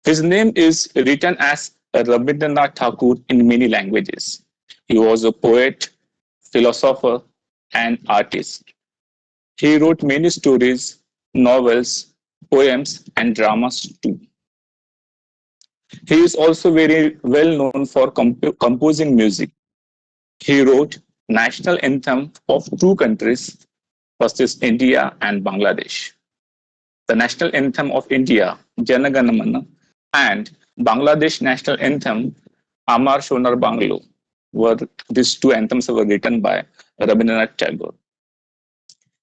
His name is written as Rabindranath Tagore in many languages. He was a poet, philosopher, and artist. He wrote many stories, novels, poems, and dramas too. He is also very well known for composing music. He wrote national anthem of two countries, first is India and Bangladesh. The national anthem of India, Jana Gana Mana, and Bangladesh national anthem, Amar Sonar Banglo, these two anthems were written by Rabindranath Tagore.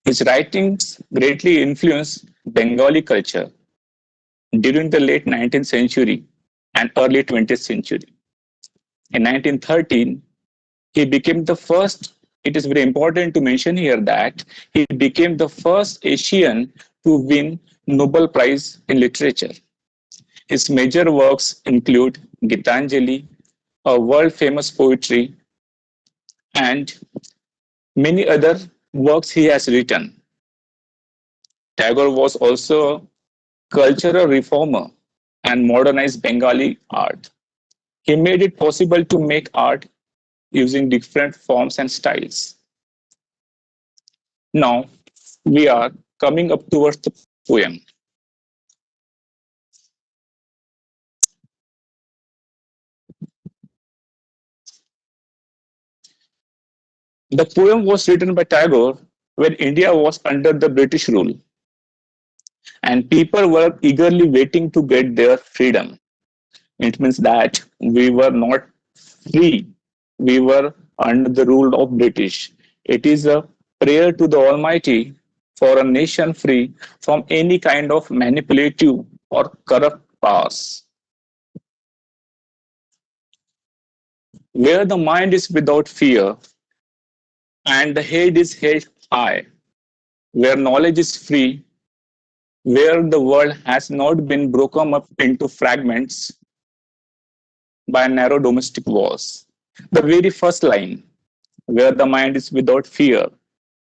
His writings greatly influenced Bengali culture during the late 19th century and early 20th century. In 1913, he became the first, it is very important to mention here that he became the first Asian to win Nobel Prize in Literature. His major works include Gitanjali, a world-famous poetry, and many other works he has written. Tagore was also a cultural reformer and modernized Bengali art. He made it possible to make art using different forms and styles. Now, we are coming up towards the poem. The poem was written by Tagore when India was under the British rule and people were eagerly waiting to get their freedom. It means that we were not free. We were under the rule of British. It is a prayer to the Almighty for a nation free from any kind of manipulative or corrupt powers. Where the mind is without fear and the head is held high, where knowledge is free, where the world has not been broken up into fragments by narrow domestic walls. The very first line, where the mind is without fear.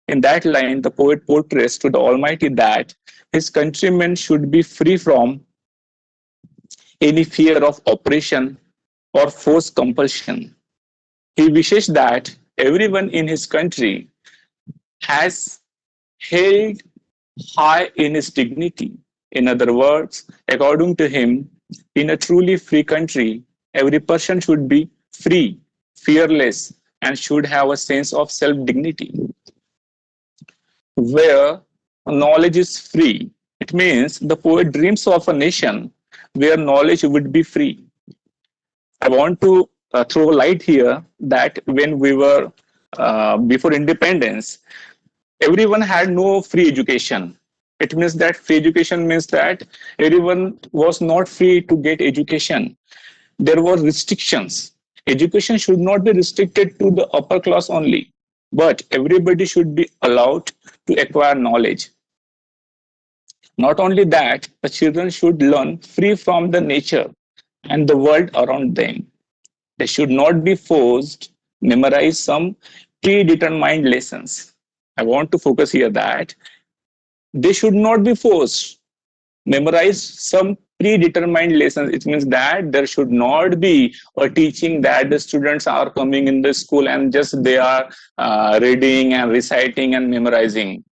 In that line, the poet portrays to the Almighty that his countrymen should be free from any fear of oppression or forced compulsion. He wishes that everyone in his country has held high in his dignity. In other words, according to him, in a truly free country, every person should be free, fearless, and should have a sense of self dignity. Where knowledge is free, it means the poet dreams of a nation where knowledge would be free. I want to throw light here that when we were before independence, everyone had no free education. It means that free education means that everyone was not free to get education. There were restrictions. Education should not be restricted to the upper class only, but everybody should be allowed to acquire knowledge. Not only that, the children should learn free from the nature and the world around them. They should not be forced memorize some predetermined lessons. I want to focus here that they should not be forced memorize some predetermined lessons. It means that there should not be a teaching that the students are coming in the school and just they are reading and reciting and memorizing.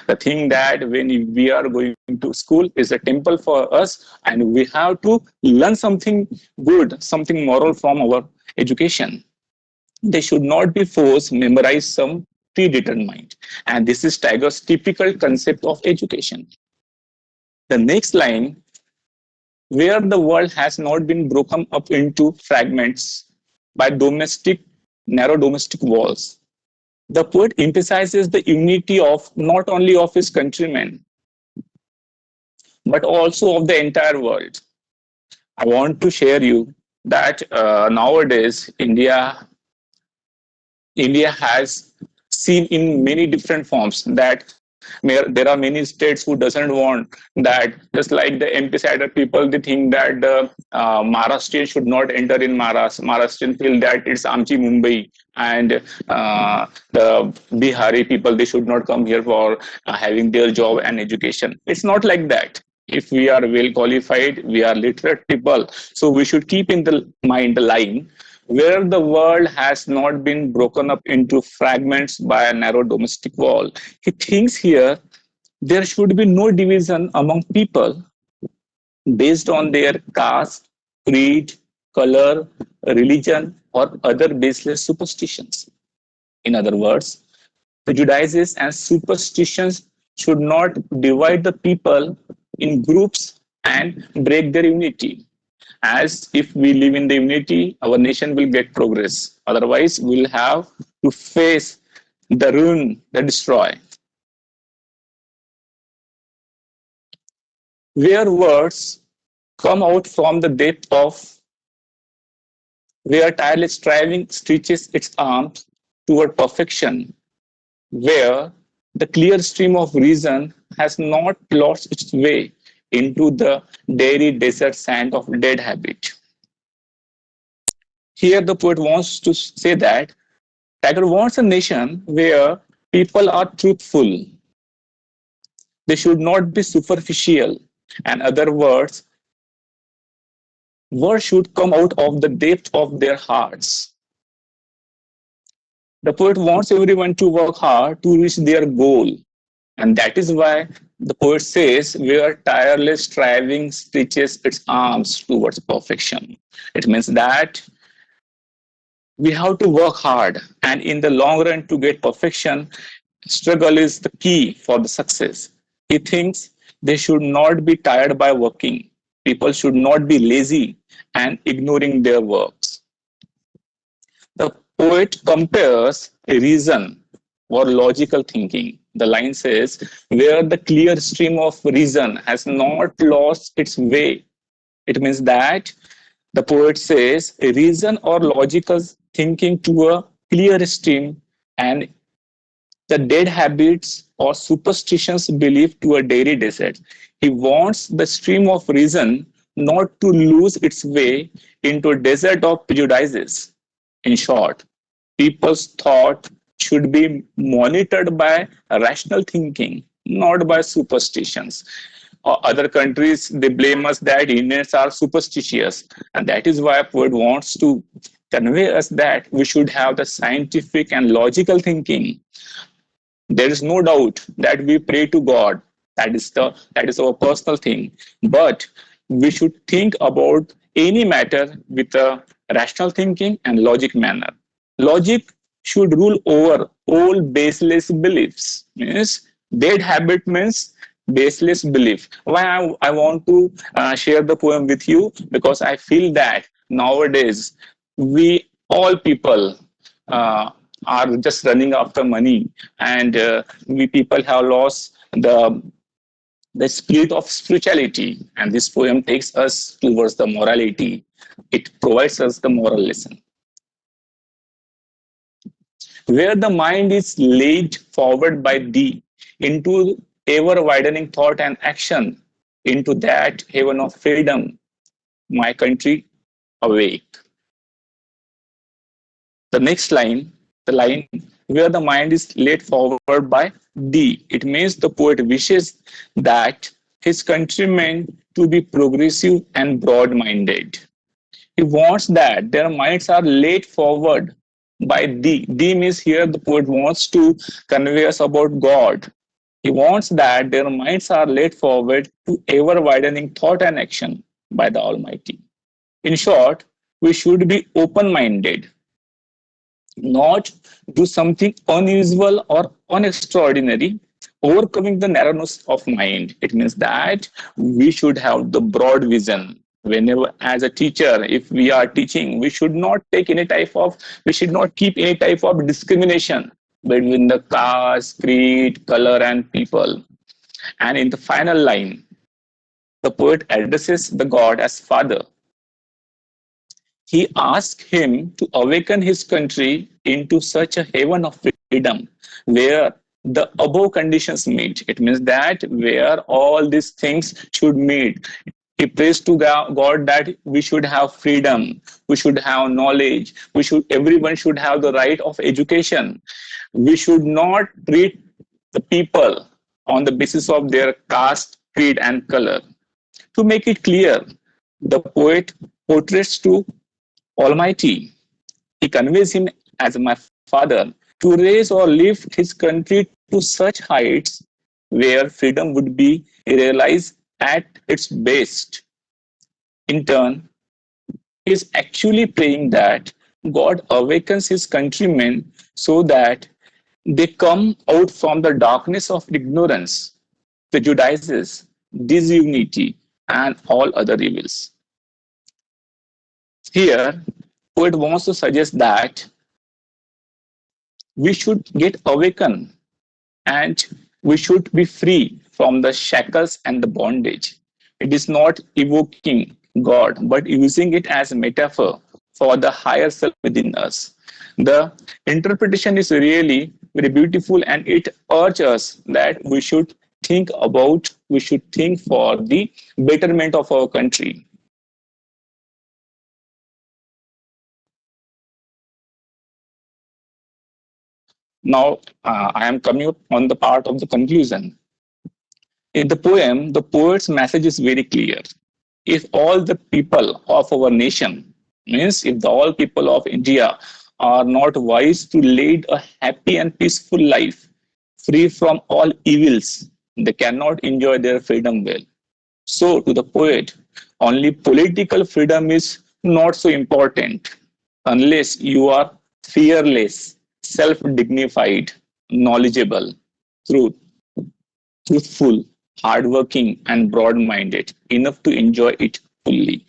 The thing that when we are going to school is a temple for us and we have to learn something good, something moral from our education. They should not be forced memorize some predetermined. And this is Tagore's typical concept of education. The next line, where the world has not been broken up into fragments by narrow domestic walls. The poet emphasizes the unity of not only of his countrymen, but also of the entire world. I want to share you that nowadays India has seen in many different forms that there are many states who doesn't want that. Just like the MP-sider people, they think that the Maharashtrian should not enter in Maharashtrian feel that it's Amchi Mumbai, and the Bihari people, they should not come here for having their job and education. It's not like that. If we are well qualified, we are literate people, so we should keep in the mind the line where the world has not been broken up into fragments by a narrow domestic wall. He thinks here there should be no division among people based on their caste, creed, color, religion, or other baseless superstitions. In other words, prejudices and superstitions should not divide the people in groups and break their unity. As if we live in the unity, our nation will get progress. Otherwise, we'll have to face the ruin, the destroy. Where words come out from the depth of where tireless striving stretches its arms toward perfection, where the clear stream of reason has not lost its way into the dairy desert sand of dead habit. Here the poet wants to say that Tagore wants a nation where people are truthful. They should not be superficial. In other words should come out of the depth of their hearts. The poet wants everyone to work hard to reach their goal. And that is why the poet says, where tireless striving stretches its arms towards perfection. It means that we have to work hard, and in the long run, to get perfection, struggle is the key for the success. He thinks they should not be tired by working. People should not be lazy and ignoring their works. The poet compares reason or logical thinking. The line says, where the clear stream of reason has not lost its way. It means that the poet says reason or logical thinking to a clear stream, and the dead habits or superstitions belief to a dairy desert. He wants the stream of reason not to lose its way into a desert of prejudices. In short, people's thought should be monitored by rational thinking, not by superstitions. Other countries, they blame us that Indians are superstitious, and that is why poet wants to convey us that we should have the scientific and logical thinking. There is no doubt that we pray to God. That is our personal thing. But we should think about any matter with a rational thinking and logic manner. Logic should rule over all baseless beliefs. Means dead habit means baseless belief. Why I want to share the poem with you, because I feel that nowadays we all people are just running after money, and we people have lost the spirit of spirituality, and this poem takes us towards the morality. It provides us the moral lesson. Where the mind is laid forward by thee into ever widening thought and action, into that haven of freedom, my country, awake. The next line, the line where the mind is laid forward by thee, it means the poet wishes that his countrymen to be progressive and broad-minded. He wants that their minds are laid forward by thee. Thee means here the poet wants to convey us about God. He wants that their minds are laid forward to ever widening thought and action by the Almighty. In short, we should be open minded, not do something unusual or unextraordinary, overcoming the narrowness of mind. It means that we should have the broad vision. Whenever, as a teacher, if we are teaching, we should not keep any type of discrimination between the caste, creed, color, and people. And in the final line, the poet addresses the God as Father. He asked him to awaken his country into such a haven of freedom where the above conditions meet. It means that where all these things should meet. He prays to God that we should have freedom, we should have knowledge, everyone should have the right of education. We should not treat the people on the basis of their caste, creed, and color. To make it clear, the poet portrays to Almighty. He conveys him as my father to raise or lift his country to such heights where freedom would be realized at its best. In turn, he is actually praying that God awakens his countrymen so that they come out from the darkness of ignorance, prejudices, disunity, and all other evils. Here, poet wants to suggest that we should get awakened and we should be free from the shackles and the bondage. It is not evoking God, but using it as a metaphor for the higher self within us. The interpretation is really very beautiful, and it urges us that we should think for the betterment of our country. Now, I am coming up on the part of the conclusion. In the poem, the poet's message is very clear. If all the people of our nation, means if all people of India are not wise to lead a happy and peaceful life, free from all evils, they cannot enjoy their freedom well. So, to the poet, only political freedom is not so important unless you are fearless, self dignified, knowledgeable, truth, truthful, hardworking, and broad minded, enough to enjoy it fully.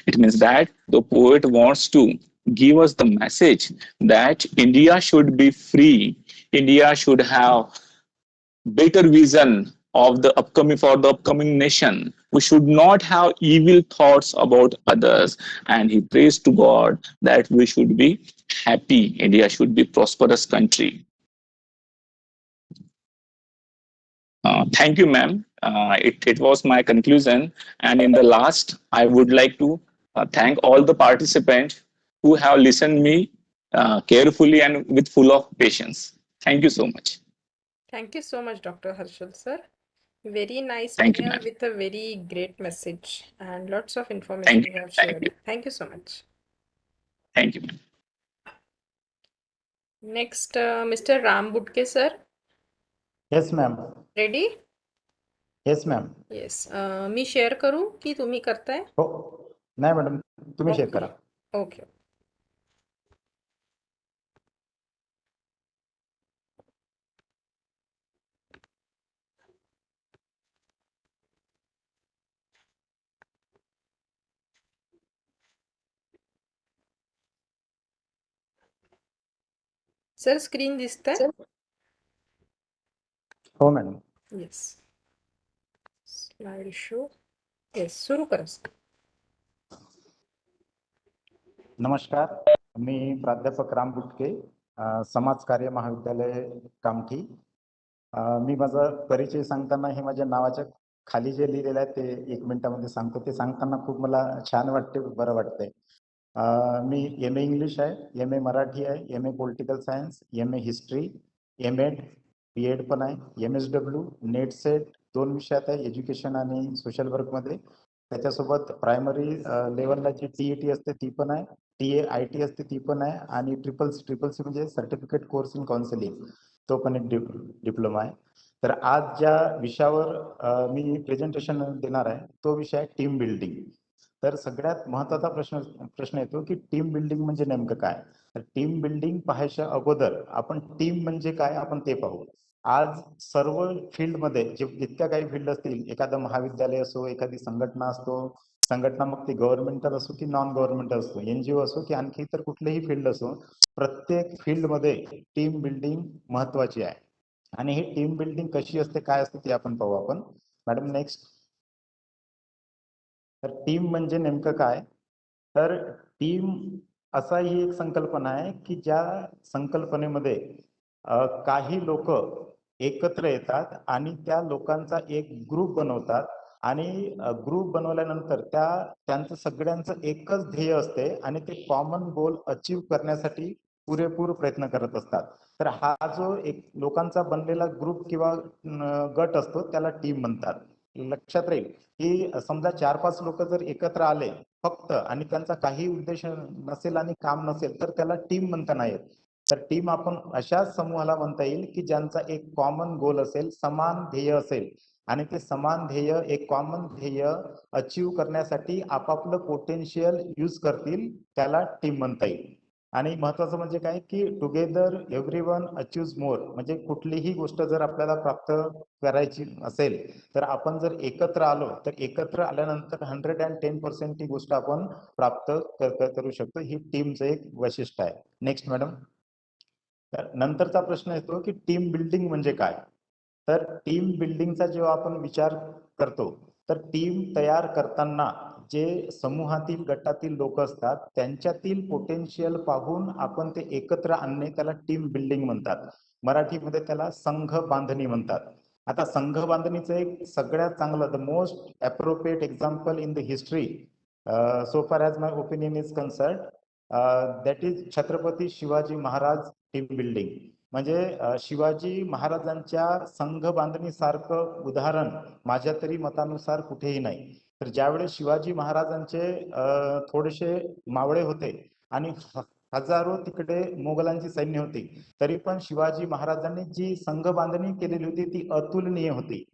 It means that the poet wants to give us the message that India should be free, India should have better vision of the upcoming nation. We should not have evil thoughts about others. And he prays to God that we should be happy. India should be prosperous country. Thank you, ma'am. It was my conclusion. And in the last, I would like to thank all the participants who have listened me carefully and with full of patience. Thank you so much. Thank you so much, Dr. Harshal sir. Very nice Thank you, PM ma'am. with a very great message and lots of information you have shared. Thank you so much. Thank you, ma'am. Next, Mr. Ram Budke sir. Yes ma'am. Ready? Yes ma'am. Yes. Me share करू की तुम्ही करताय? हो नाही madam, तुम्ही share Okay. करा. Okay. Sir screen दिसतंय? हो madam. Yes. Slide show. Yes, सुरू करा. नमस्कार, मी प्राध्यापक राम बुटके, समाज कार्य महाविद्यालय कामठी. मी माझा परिचय सांगताना हे माझ्या नावाच्या खाली जे लिहिलेलं आहे ते 1 मिनिटामध्ये सांगतो. ते सांगताना खूप मला छान वाटते, बरं वाटतंय. मी MA इंग्लिश आहे, MA मराठी आहे, MA political science, MA history, MAd, BEd पण आहे, MSW, नेट सेट 2 विषयात आहे, एज्युकेशन आणि सोशल वर्कमध्ये. त्याच्यासोबत प्रायमरी लेवलला जी TET असते ती पण आहे, TAIT असते ती पण आहे, आणि ट्रिपल सी म्हणजे सर्टिफिकेट कोर्स इन काउन्सिलिंग, तो पण एक डिप्लोमा आहे. तर आज ज्या विषयावर मी प्रेझेंटेशन देणार आहे तो विषय आहे टीम बिल्डिंग. तर सगळ्यात महत्त्वाचा प्रश्न येतो की टीम बिल्डिंग म्हणजे नेमकं काय. तर टीम बिल्डिंग पाहायच्या अगोदर आपण टीम म्हणजे काय आपण ते पाहू. आज सर्व फील्डमध्ये जितक्या काही फील्ड असतील, एखादं महाविद्यालय असो, एखादी संघटना असतो, संघटना मग ती गव्हर्नमेंटल असो की नॉन गव्हर्नमेंटल असो, NGO असो की आणखी इतर कुठलेही फील्ड असो, प्रत्येक फील्डमध्ये टीम बिल्डिंग महत्त्वाची आहे. आणि ही टीम बिल्डिंग कशी असते, काय असते ते आपण पाहू. आपण मॅडम नेक्स्ट. तर टीम म्हणजे नेमकं काय. तर टीम असा ही एक संकल्पना आहे की ज्या संकल्पनेमध्ये काही लोक एकत्र येतात आणि त्या लोकांचा एक ग्रुप बनवतात, आणि ग्रुप बनवल्यानंतर त्यांचं सगळ्यांचं एकच ध्येय असते आणि ते कॉमन गोल अचीव करण्यासाठी पुरेपूर प्रयत्न करत असतात. तर हा जो एक लोकांचा बनलेला ग्रुप किंवा गट असतो त्याला टीम म्हणतात. लक्षात राहील की समजा 4-5 लोक जर एकत्र आले फक्त आणि त्यांचा काही उद्देश नसेल आणि काम नसेल तर त्याला टीम म्हणता नाही येत. तर टीम आपण अशा समूहाला म्हणता येईल की ज्यांचा एक कॉमन गोल असेल, समान ध्येय असेल, आणि ते समान ध्येय, एक कॉमन ध्येय अचीव करण्यासाठी आपापलं पोटेन्शियल यूज करतील, त्याला टीम म्हणता येईल. आणि महत्वाचं म्हणजे काय की टुगेदर एव्हरीवन अचीव्स मोर. म्हणजे कुठलीही गोष्ट जर आपल्याला प्राप्त करायची असेल तर आपण जर एकत्र आलो तर एकत्र आल्यानंतर 110% ती गोष्ट आपण प्राप्त करू शकतो. ही टीमचं एक वैशिष्ट्य आहे. Next madam. तर नंतरचा प्रश्न येतो की टीम बिल्डिंग म्हणजे काय. तर टीम बिल्डिंगचा जेव्हा आपण विचार करतो तर टीम तयार करताना जे समूहातील गटातील लोक असतात त्यांच्यातील पोटेन्शियल पाहून आपण ते एकत्र आणणे, त्याला टीम बिल्डिंग म्हणतात. मराठीमध्ये त्याला संघ बांधणी म्हणतात. आता संघ बांधणीचं एक सगळ्यात चांगलं, the most appropriate example in the history so far as my opinion is concern, that is Chhatrapati Shivaji Maharaj team building. म्हणजे शिवाजी महाराजांच्या संघ बांधणीसारखं उदाहरण माझ्या तरी मतानुसार कुठेही नाही. तर ज्यावेळेस शिवाजी महाराजांचे थोडेसे मावळे होते आणि हजारो तिकडे मोगलांची सैन्य होती, तरी पण शिवाजी महाराजांनी जी संघ बांधणी केलेली होती ती अतुलनीय होती.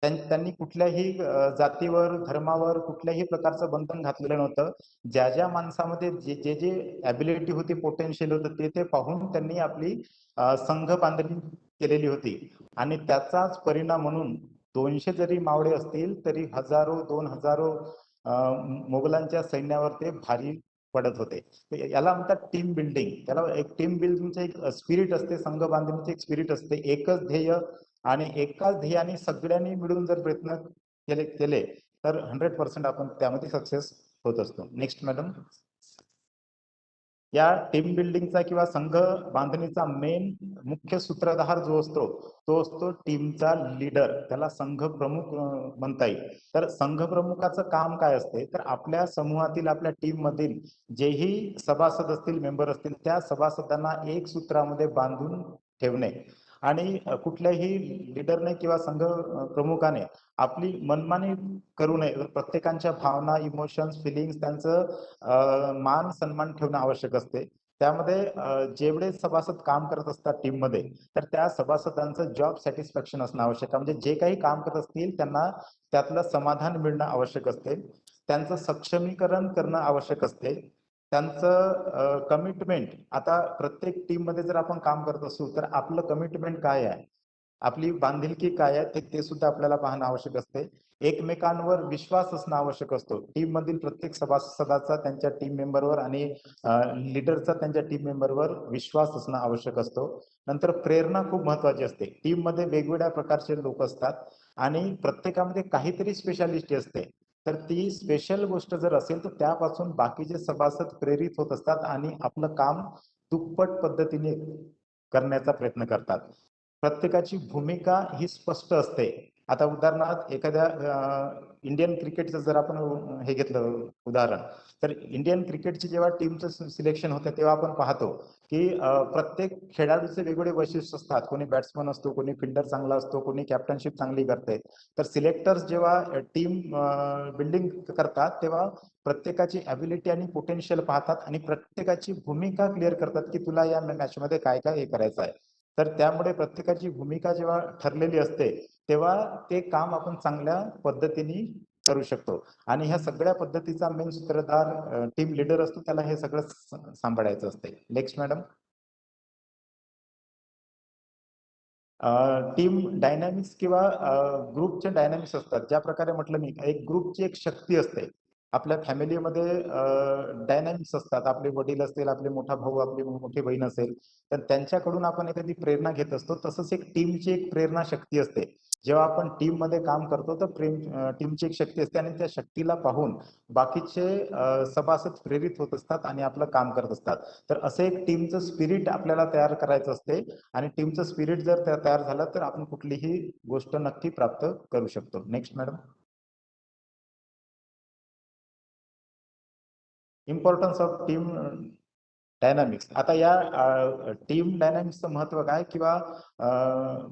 त्यांनी कुठल्याही जातीवर, धर्मावर कुठल्याही प्रकारचं बंधन घातलेलं नव्हतं. ज्या ज्या माणसामध्ये जे जे ॲबिलिटी होती, पोटेन्शियल होतं, ते पाहून त्यांनी आपली संघ बांधणी केलेली होती. आणि त्याचाच परिणाम म्हणून 200 जरी मावळे असतील तरी हजारो 2,000 मोगलांच्या सैन्यावर ते भारी पडत होते. याला म्हणतात टीम बिल्डिंग. त्याला एक टीम बिल्डिंगचं एक स्पिरिट असते, संघ बांधणीचे एक स्पिरिट असते. एकच ध्येय आणि एकाच ध्येयाने सगळ्यांनी मिळून जर प्रयत्न केले तर 100% आपण त्यामध्ये सक्सेस होत असतो. Next madam. या टीम बिल्डिंगचा किंवा संघ बांधणीचा मेन मुख्य सूत्रधार जो असतो तो असतो टीमचा लीडर. त्याला संघ प्रमुख म्हणता येईल. तर संघ प्रमुखाचं काम काय असते, तर आपल्या समूहातील, आपल्या टीम मधील जेही सभासद असतील, मेंबर असतील, त्या सभासदांना एक सूत्रामध्ये बांधून ठेवणे. आणि कुठल्याही लीडरने किंवा संघ प्रमुखाने आपली मनमानी करू नये. प्रत्येकांच्या भावना, इमोशन्स, फिलिंग्स, त्यांचं मान सन्मान ठेवणं आवश्यक असते. त्यामध्ये जेवढे सभासद काम करत असतात टीम मध्ये, तर त्या सभासदांचं जॉब सॅटिस्फॅक्शन असणं आवश्यक आहे. म्हणजे जे काही काम करत असतील त्यांना त्यातलं समाधान मिळणं आवश्यक असते. त्यांचं सक्षमीकरण करणं आवश्यक असते. त्यांचं कमिटमेंट. आता प्रत्येक टीम मध्ये जर आपण काम करत असू तर आपलं कमिटमेंट काय आहे, आपली बांधिलकी काय आहे, ते सुद्धा आपल्याला पाहणं आवश्यक असते. एकमेकांवर विश्वास असणं आवश्यक असतो. टीम मधील प्रत्येक सभासदाचा त्यांच्या टीम मेंबरवर आणि लीडरचा त्यांच्या टीम मेंबरवर विश्वास असणं आवश्यक असतो. नंतर प्रेरणा खूप महत्वाची असते. टीम मध्ये वेगवेगळ्या प्रकारचे लोक असतात आणि प्रत्येकामध्ये काहीतरी स्पेशालिटी असते. तर ती स्पेशल गोष्ट जर असेल तर त्यापासून बाकीचे सभासद प्रेरित होत असतात आणि आपलं काम दुप्पट पद्धतीने करण्याचा प्रयत्न करतात. प्रत्येकाची भूमिका ही स्पष्ट असते. आता उदाहरणार्थ एखाद्या इंडियन क्रिकेटचं जर आपण हे घेतलं उदाहरण, तर इंडियन क्रिकेटची जेव्हा टीमचं सिलेक्शन होतं तेव्हा आपण पाहतो की प्रत्येक खेळाडूचे वेगवेगळे वैशिष्ट्य असतात. कोणी बॅट्समन असतो, कोणी फिल्डर चांगला असतो, कोणी कॅप्टनशिप चांगली करते. तर सिलेक्टर्स जेव्हा टीम बिल्डिंग करतात तेव्हा प्रत्येकाची ॲबिलिटी आणि पोटेन्शियल पाहतात आणि प्रत्येकाची भूमिका क्लिअर करतात की तुला या मॅचमध्ये काय काय हे करायचं आहे. तर त्यामुळे प्रत्येकाची भूमिका जेव्हा ठरलेली असते तेव्हा ते काम आपण चांगल्या पद्धतीने करू शकतो. आणि ह्या सगळ्या पद्धतीचा मेन सूत्रधार टीम लीडर असतो. त्याला हे सगळं सांभाळायचं असते. Next madam. टीम डायनॅमिक्स किंवा ग्रुपचे डायनॅमिक्स असतात. ज्या प्रकारे म्हटलं मी, एक ग्रुपची एक शक्ती असते. आपल्या फॅमिलीमध्ये डायनॅमिक्स असतात. आपले वडील असतील, आपले मोठा भाऊ, आपली मोठी बहीण असेल, तर त्यांच्याकडून आपण एखादी प्रेरणा घेत असतो. तसंच एक टीमची एक प्रेरणा शक्ती असते. जेव्हा आपण टीम मध्ये काम करतो तर टीमची एक शक्ती असते आणि त्या शक्तीला पाहून बाकीचे सभासद प्रेरित होत असतात आणि आपलं काम करत असतात. तर असं एक टीमचं स्पिरिट आपल्याला तयार करायचं असते आणि टीमचं स्पिरिट जर तयार झालं तर आपण कुठलीही गोष्ट नक्की प्राप्त करू शकतो. Next madam. Importance of team dynamics. आता या टीम डायनामिक्सचं महत्व काय किंवा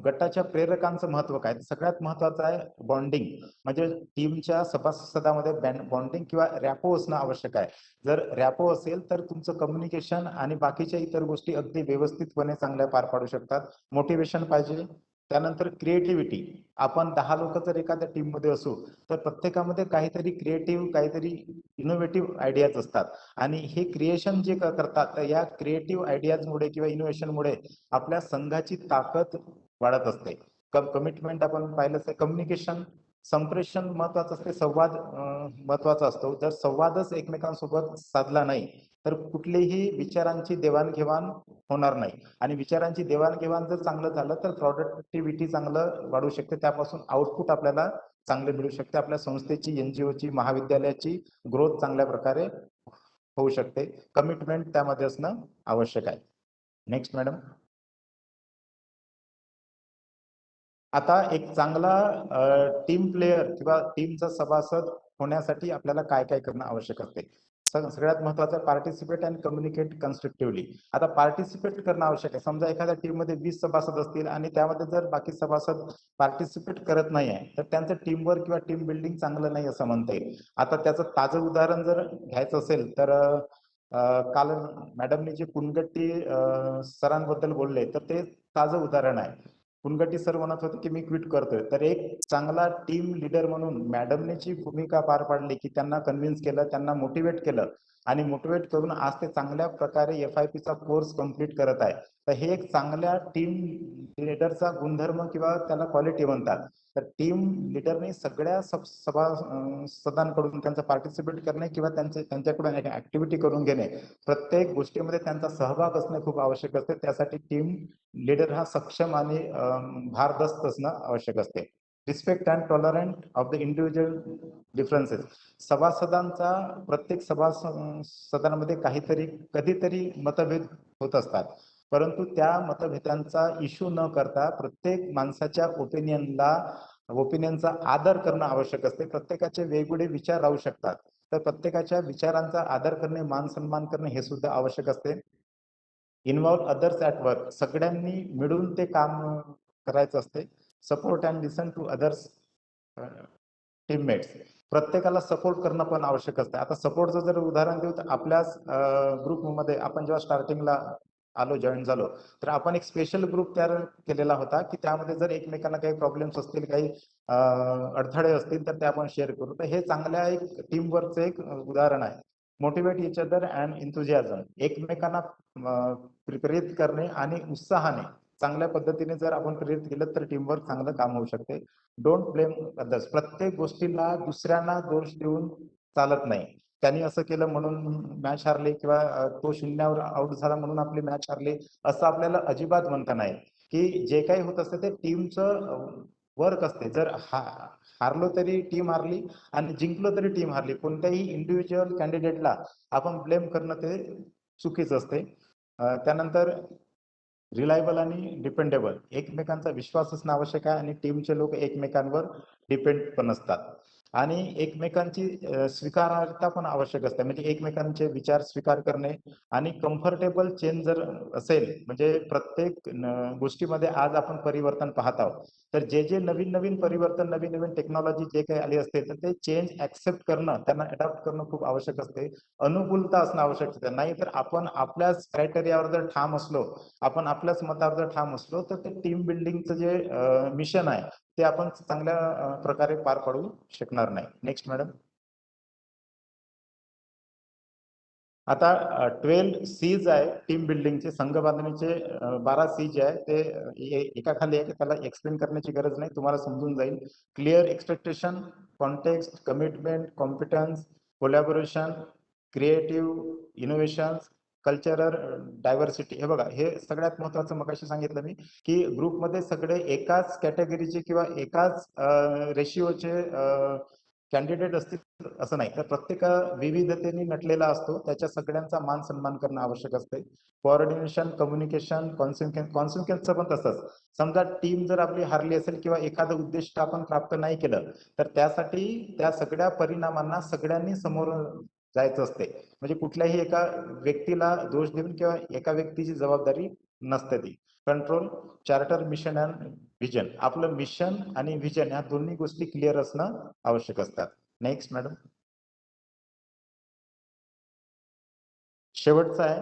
गटाच्या प्रेरकांचं महत्व काय? सगळ्यात महत्वाचं आहे बॉन्डिंग. म्हणजे टीमच्या सभासदामध्ये बॉन्डिंग किंवा रॅपो असणं आवश्यक आहे. जर रॅपो असेल तर तुमचं कम्युनिकेशन आणि बाकीच्या इतर गोष्टी अगदी व्यवस्थितपणे चांगल्या पार पाडू शकतात. मोटिवेशन पाहिजे. त्यानंतर क्रिएटिव्हिटी. आपण 10 लोक जर एखाद्या टीम मध्ये असू तर प्रत्येकामध्ये काहीतरी क्रिएटिव्ह, काहीतरी इनोव्हेटिव्ह आयडियाज असतात आणि हे क्रिएशन जे करतात तर या क्रिएटिव्ह आयडियाजमुळे किंवा इनोव्हेशनमुळे आपल्या संघाची ताकद वाढत असते. कमिटमेंट आपण पाहिलं तर कम्युनिकेशन, संप्रेषण महत्वाचं असते. संवाद महत्वाचा असतो. जर संवादच एकमेकांसोबत साधला नाही तर कुठलीही विचारांची देवाणघेवाण होणार नाही आणि विचारांची देवाणघेवाण जर चांगलं झालं तर प्रोडक्टिव्हिटी चांगलं वाढू शकते. त्यापासून आउटपुट आपल्याला चांगले मिळू शकते. आपल्या संस्थेची, एनजीओची, महाविद्यालयाची ग्रोथ चांगल्या प्रकारे होऊ शकते. कमिटमेंट त्यामध्ये असणं आवश्यक आहे. Next madam. आता एक चांगला टीम प्लेयर किंवा टीमचा सभासद होण्यासाठी आपल्याला काय काय करणं आवश्यक असते. सगळ्यात महत्वाचं पार्टिसिपेट अँड कम्युनिकेट कन्स्ट्रक्टिव्हली. आता पार्टिसिपेट करणं आवश्यक आहे. समजा एखाद्या टीम मध्ये 20 सभासद असतील आणि त्यामध्ये जर बाकी सभासद पार्टिसिपेट करत नाही आहे तर त्यांचं टीमवर्क किंवा टीम बिल्डिंग चांगलं नाही असं म्हणता येईल. आता त्याचं ताजं उदाहरण जर घ्यायचं असेल तर काल मॅडमनी जे कुंडगट्टी सरांबद्दल बोलले तर ते ताजं उदाहरण आहे. पुनगटी सर म्हणत होते की मी क्विट करतोय. तर एक चांगला टीम लीडर म्हणून मॅडमने जी भूमिका पार पाडली की त्यांना कन्व्हिन्स केलं, त्यांना मोटिवेट केलं आणि मोटिवेट करून आज ते चांगल्या प्रकारे FIP चा कोर्स कंप्लीट करत आहे. तर हे एक चांगल्या टीम लीडरचा गुणधर्म किंवा त्याला क्वालिटी म्हणतात. तर टीम लीडरने सगळ्या सभासदांकडून त्यांचं पार्टिसिपेट करणे किंवा त्यांच्याकडून ऍक्टिव्हिटी करून घेणे, प्रत्येक गोष्टीमध्ये त्यांचा सहभाग असणे खूप आवश्यक असते. त्यासाठी टीम लीडर हा सक्षम आणि भारदस्त असणं आवश्यक असते. Respect and tolerant of the individual differences. सभासदांचा प्रत्येक सभासदांमध्ये कधीतरी मतभेद होत असतात, परंतु त्या मतभेदांचा इश्यू न करता प्रत्येक माणसाच्या ओपिनियनचा आदर करणं आवश्यक असते. प्रत्येकाचे वेगवेगळे विचार राहू शकतात, तर प्रत्येकाच्या विचारांचा आदर करणे, मान सन्मान करणे हे सुद्धा आवश्यक असते. Involve others at work. सगळ्यांनी मिळून ते काम करायचं असते. Support and listen to others teammates. प्रत्येकाला सपोर्ट करणं पण आवश्यक असतं. आता सपोर्टचं जर उदाहरण देऊ तर आपल्याच ग्रुपमध्ये आपण जेव्हा स्टार्टिंगला जॉईन झालो, तर आपण एक स्पेशल ग्रुप तयार केलेला होता की त्यामध्ये जर एकमेकांना काही प्रॉब्लेम्स असतील, काही अडथळे असतील तर ते आपण शेअर करू. तर हे चांगल्या एक टीमवर्कचं एक उदाहरण आहे. Motivate each other and enthusiasm. एकमेकांना प्रेरित करणे आणि उत्साहाने चांगल्या पद्धतीने जर आपण प्रेरित केलं तर टीमवर्क चांगलं काम होऊ शकते. Don't blame others. प्रत्येक गोष्टीला दुसऱ्यांना दोष देऊन चालत नाही. त्यांनी असं केलं म्हणून मॅच हारली किंवा तो शून्यावर आउट झाला म्हणून आपली मॅच हारली, असं आपल्याला अजिबात म्हणता नाही. की जे काही होत असते ते टीमचं वर्क असते. जर हारलो तरी टीम हारली आणि जिंकलो तरी टीम हारली. कोणत्याही इंडिव्हिज्युअल कॅन्डिडेटला आपण ब्लेम करणं ते चुकीचं असते. त्यानंतर रिलायबल आणि डिपेंडेबल. एकमेकांचा विश्वास असणं आवश्यक आहे आणि टीमचे लोक एकमेकांवर डिपेंड पण असतात आणि एकमेकांची स्वीकारार्हता पण आवश्यक असते. म्हणजे एकमेकांचे विचार स्वीकार करणे आणि कम्फर्टेबल चेंज जर असेल, म्हणजे प्रत्येक गोष्टीमध्ये आज आपण परिवर्तन पाहत आहोत, तर जे नवीन परिवर्तन, नवीन टेक्नॉलॉजी जे काही आली असते तर ते चेंज ऍक्सेप्ट करणं, त्यांना अडॉप्ट करणं खूप आवश्यक असते. अनुकूलता असणं आवश्यक असते. नाही तर आपण आपल्याच क्रायटेरियावर जर ठाम असलो, आपण आपल्याच मतावर जर ठाम असलो, तर ते टीम बिल्डिंगचं जे मिशन आहे ते आपण चांगल्या प्रकारे पार पाडू शकणार नाही. Next madam. आता 12 सीज आहे टीम बिल्डिंगचे, संघ बांधणीचे 12 सी जे आहे ते एकाखाली आहे, त्याला एक्सप्लेन करण्याची गरज नाही, तुम्हाला समजून जाईल. Clear expectation, context, commitment, competence, collaboration, creative, innovations, cultural diversity. हे बघा, हे सगळ्यात महत्वाचं मगाशी सांगितलं मी की ग्रुपमध्ये सगळे एकाच कॅटेगरीचे किंवा एकाच रेशिओचे कॅन्डिडेट असतील असं नाही, तर प्रत्येक विविधतेने नटलेला असतो. त्याच्या सगळ्यांचा मान सन्मान करणं आवश्यक असते. कोऑर्डिनेशन, कम्युनिकेशन, कॉन्सिक्वेन्सचं पण तसंच. समजा टीम जर आपली हारली असेल किंवा एखादं उद्दिष्ट आपण प्राप्त नाही केलं, तर त्यासाठी त्या सगळ्या परिणामांना सगळ्यांनी समोर जायचं असते. म्हणजे कुठल्याही एका व्यक्तीला दोष देऊन किंवा एका व्यक्तीची जबाबदारी नसते ती. Control, charter, mission and vision. आपलं मिशन आणि व्हिजन या दोन्ही गोष्टी क्लिअर असणं आवश्यक असतात. Next madam. शेवटचं आहे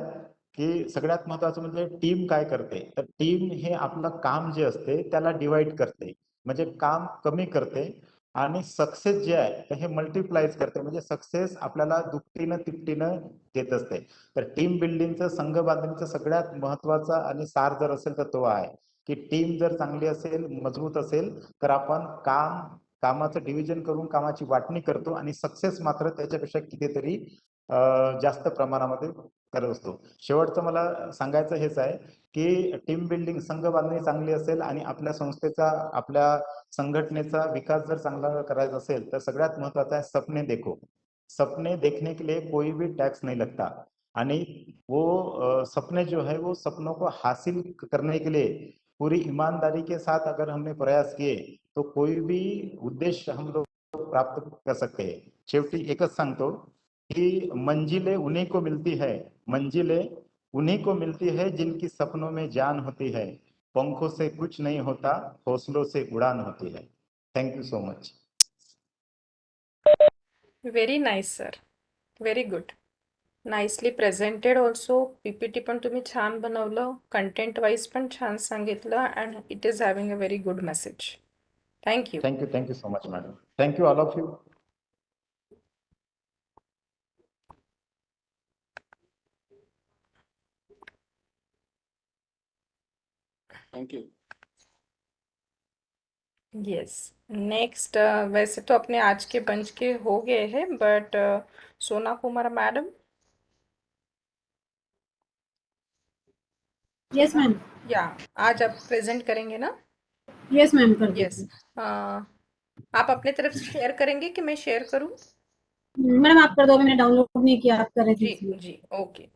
की सगळ्यात महत्वाचं म्हणजे टीम काय करते. तर टीम हे आपलं काम जे असते त्याला डिवाइड करते, म्हणजे काम कमी करते आणि सक्सेस जे आहे तर हे मल्टिप्लाइज करते. म्हणजे सक्सेस आपल्याला दुपटीनं तिपटीनं देत असते. तर टीम बिल्डिंगचं, संघ बांधणीचं सगळ्यात महत्वाचा आणि सार जर असेल तर तो आहे की टीम जर चांगली असेल, मजबूत असेल, तर आपण कामाचं डिव्हिजन करून कामाची वाटणी करतो आणि सक्सेस मात्र त्याच्यापेक्षा कितीतरी जास्त प्रमाणामध्ये करत असतो. शेवटचं मला सांगायचं हेच आहे की टीम बिल्डिंग, संघ बांधणी चांगली असेल आणि आपल्या संस्थेचा, आपल्या संघटनेचा विकास जर चांगला करायचा असेल तर सगळ्यात महत्वाचा आहे सपने देखो. सपने देखने के लिए कोई भी टैक्स नहीं लगता आणि वो सपने जो है वो सपनों को हासिल करने के लिए पूरी ईमानदारी के साथ अगर हमने प्रयास किए तो कोई भी उद्देश्य हम लोग प्राप्त कर सकते हैं. शेवटी एकच सांगतो कि मंजिलें उन्हीं को मिलती है, मंजिलें उन्हीं को मिलती है जिनकी सपनों में जान होती है. पंखों से कुछ नहीं होता, हौसलों से उड़ान होती है. Thank you so much. Very nice, sir. Very good. Nicely presented also. PPT पण तुम्ही छान बनवलं, कंटेंट वाईज पण छान सांगितलं, and it is having a very good message. Thank you. Thank you so much madam. Thank you all of you. Thank you. Yes. Next, वैसे तो अपने आज के बंच के हो गए हैं, बट सोना कुमार मैडम. Yes ma'am. या, आज आप प्रेजेंट करेंगे ना? यस मैम, कर यस. दीजिए. आप अपने तरफ से शेयर करेंगे कि मैं शेयर करूं? मैडम आप कर दो, मैंने डाउनलोड नहीं किया, आप कर जी दीजिए. जी, ओके.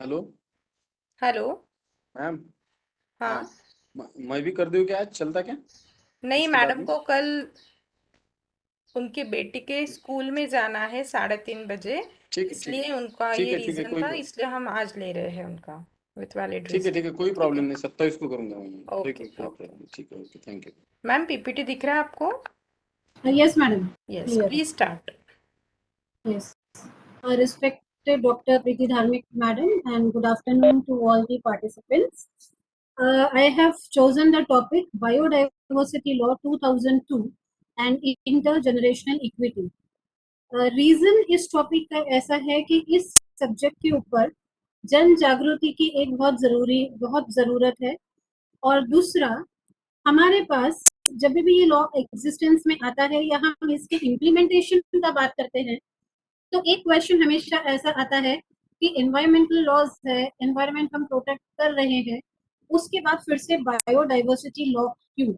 Hello hello. मैम. हाँ. मैं भी कर दूं क्या? आज चलता क्या? नहीं, इसके बाद मैडम में? को कल उनके बेटी के स्कूल में जाना है 3:30 बजे, ठीक है, इसलिए उनका ठीक ये है, ठीक है, रीजन था, इसलिए हम आज ले रहे हैं उनका विथ वैलिड ठीक है, रीजन. ठीक है, कोई प्रॉब्लम नहीं. 27 को करूंगा मैं. ठीक ओके है, कोई ओके. प्रॉब्लम. ठीक है, okay, thank you. Ma'am, PPT दिख रहा है आपको? Yes madam, yes, clear. Please start. Yes. Respected Dr. Preeti Dharmik Madam, and good afternoon to all the participants. I have chosen the topic Biodiversity Law 2002 and Intergenerational Equity. Reason इस topic का ऐसा है कि इस subject के ऊपर जन जागृति की एक बहुत ज़रूरत है. और दूसरा, हमारे पास जब भी ये लॉ एग्जिस्टेंस में आता है या हम इसके इम्प्लीमेंटेशन का बात करते हैं, तो एक क्वेश्चन हमेशा ऐसा आता है कि एनवायरमेंटल लॉज है, एनवायरमेंट हम प्रोटेक्ट कर रहे हैं, उसके बाद फिर से बायोडाइवर्सिटी लॉ क्यों?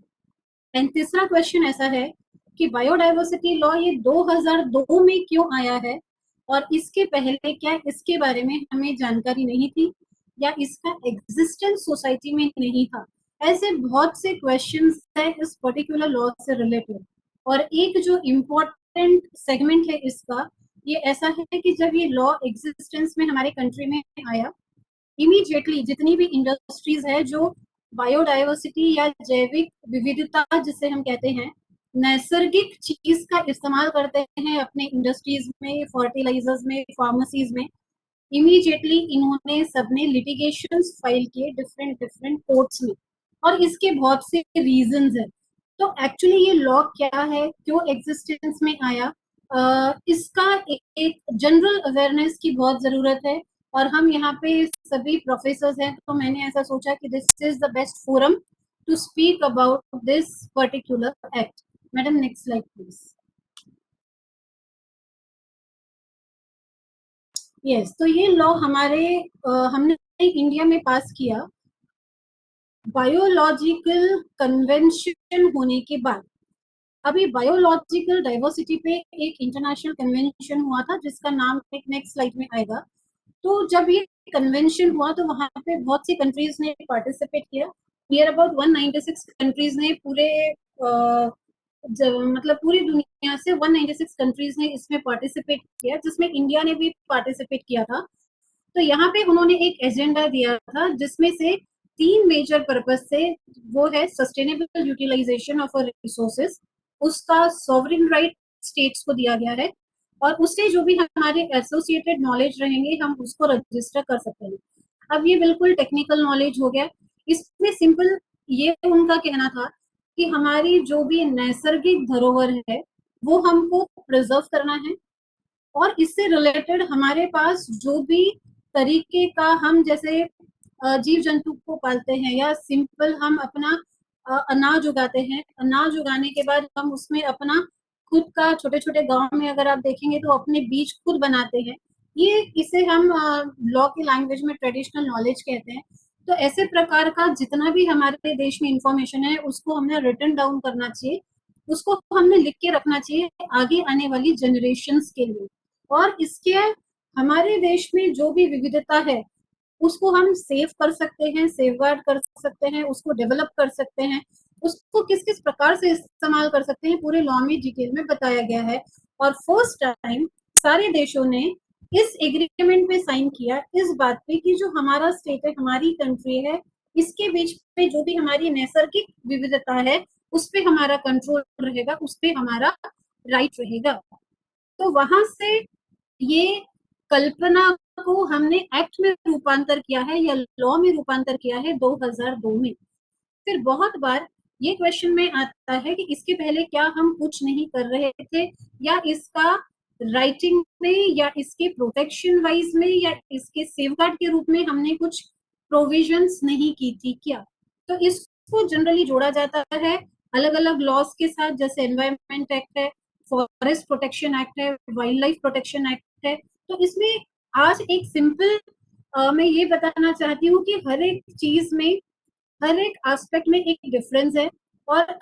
एंड तीसरा क्वेश्चन ऐसा है कि बायोडाइवर्सिटी लॉ ये 2002 में क्यों आया है, और इसके पहले क्या इसके बारे में हमें जानकारी नहीं थी या इसका एग्जिस्टेंस सोसाइटी में नहीं था. ऐसे बहुत से क्वेश्चंस है इस पर्टिकुलर लॉ से रिलेटेड. और एक जो इम्पोर्टेंट सेगमेंट है इसका, ये ऐसा है कि जब ये लॉ एग्जिस्टेंस में हमारे कंट्री में आया, इमीडिएटली जितनी भी इंडस्ट्रीज है जो बायोडाइवर्सिटी या जैविक विविधता जिसे हम कहते हैं, नैसर्गिक चीज का इस्तेमाल करते हैं अपने इंडस्ट्रीज में, फर्टिलाइजर्स में, फार्मेसीज में, इमीडिएटली इन्होंने सबने लिटिगेशंस फाइल किए डिफरेंट डिफरेंट कोर्ट्स में. और इसके बहुत से रीजंस हैं. तो एक्चुअली ये लॉ क्या है, क्यों एग्जिस्टेंस में आया, इसका एक जनरल अवेयरनेस की बहुत जरूरत है. और हम यहाँ पे सभी प्रोफेसर्स हैं, तो मैंने ऐसा सोचा कि this is the best forum to speak about this particular act. Madam next slide please. Yes, तो ये लॉ हमने इंडिया में पास किया बायोलॉजिकल कन्वेंशन होने के बाद. अभी बायोलॉजिकल डाइवर्सिटी पे एक इंटरनेशनल कन्वेंशन हुआ था जिसका नाम एक नेक्स्ट स्लाइड में आएगा. तो जब ये कन्वेंशन हुआ तो वहां पे बहुत सी कंट्रीज ने पार्टिसिपेट किया. नियर अबाउट 196 कंट्रीज ने मतलब पूरी दुनिया से 196 कंट्रीज ने इसमें पार्टिसिपेट किया, जिसमें इंडिया ने भी पार्टिसिपेट किया था. तो यहाँ पे उन्होंने एक एजेंडा दिया था जिसमें से 3 मेजर पर्पस से, वो है सस्टेनेबल यूटिलाइजेशन ऑफ रिसोर्सेज, उसका सॉवरेन राइट स्टेट्स को दिया गया है, और उससे जो भी हमारे एसोसिएटेड नॉलेज रहेंगे हम उसको रजिस्टर कर सकते हैं. अब ये बिल्कुल टेक्निकल नॉलेज हो गया. इसमें सिंपल ये उनका कहना था कि हमारी जो भी नैसर्गिक धरोहर है वो हमको प्रिजर्व करना है, और इससे रिलेटेड हमारे पास जो भी तरीके का हम जैसे जीव जंतु को पालते हैं या सिंपल हम अपना अनाज उगाते हैं, अनाज उगाने के बाद हम उसमें अपना खुद का, छोटे छोटे गांव में अगर आप देखेंगे तो अपने बीज खुद बनाते हैं. ये इसे हम लॉ की लैंग्वेज में ट्रेडिशनल नॉलेज कहते हैं. तो ऐसे प्रकार का जितना भी हमारे देश में इंफॉर्मेशन है उसको हमने रिटन डाउन करना चाहिए, उसको हमने लिख के रखना चाहिए आगे आने वाली जनरेशन्स के लिए. और इसके हमारे देश में जो भी विविधता है उसको हम सेव कर सकते हैं, सेवगार्ड कर सकते हैं, उसको डेवलप कर सकते हैं, उसको किस किस प्रकार से इस्तेमाल कर सकते हैं, पूरे लॉ में डिटेल में बताया गया है. और फर्स्ट टाइम सारे देशों ने इस एग्रीमेंट पे साइन किया इस बात पे कि जो हमारा स्टेट है, हमारी कंट्री है, इसके बीच में जो भी हमारी नैसर्गिक विविधता है उस पे हमारा कंट्रोल रहेगा, उस पे हमारा राइट रहेगा। तो वहां से ये कल्पना को हमने एक्ट में रूपांतर किया है या लॉ में रूपांतर किया है 2002 में। फिर बहुत बार ये क्वेश्चन में आता है कि इसके पहले क्या हम कुछ नहीं कर रहे थे, या इसका राइटिंग में या इसके प्रोटेक्शन वाइज में या इसके सेफगार्ड के रूप में हमने कुछ प्रोविजंस नहीं की थी क्या। तो इसको जनरली जोड़ा जाता है अलग अलग लॉज के साथ, जैसे एनवायरमेंट एक्ट है, फॉरेस्ट प्रोटेक्शन एक्ट है, वाइल्ड लाइफ प्रोटेक्शन एक्ट है। तो इसमें आज एक सिंपल मैं ये बताना चाहती हूँ कि हर एक चीज में, हर एक एस्पेक्ट में एक डिफरेंस है, और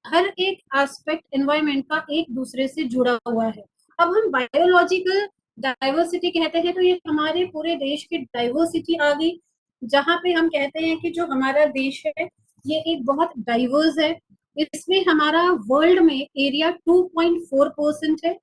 हर एक एस्पेक्ट एनवायरमेंट का एक दूसरे से जुड़ा हुआ है। अब हम बायोलॉजिकल डाइवर्सिटी कहते हैं तो ये हमारे पूरे देश की डाइवर्सिटी आ गई, जहाँ पे हम कहते हैं कि जो हमारा देश है ये एक बहुत डाइवर्स है। इसमें हमारा वर्ल्ड में एरिया 2.4% है,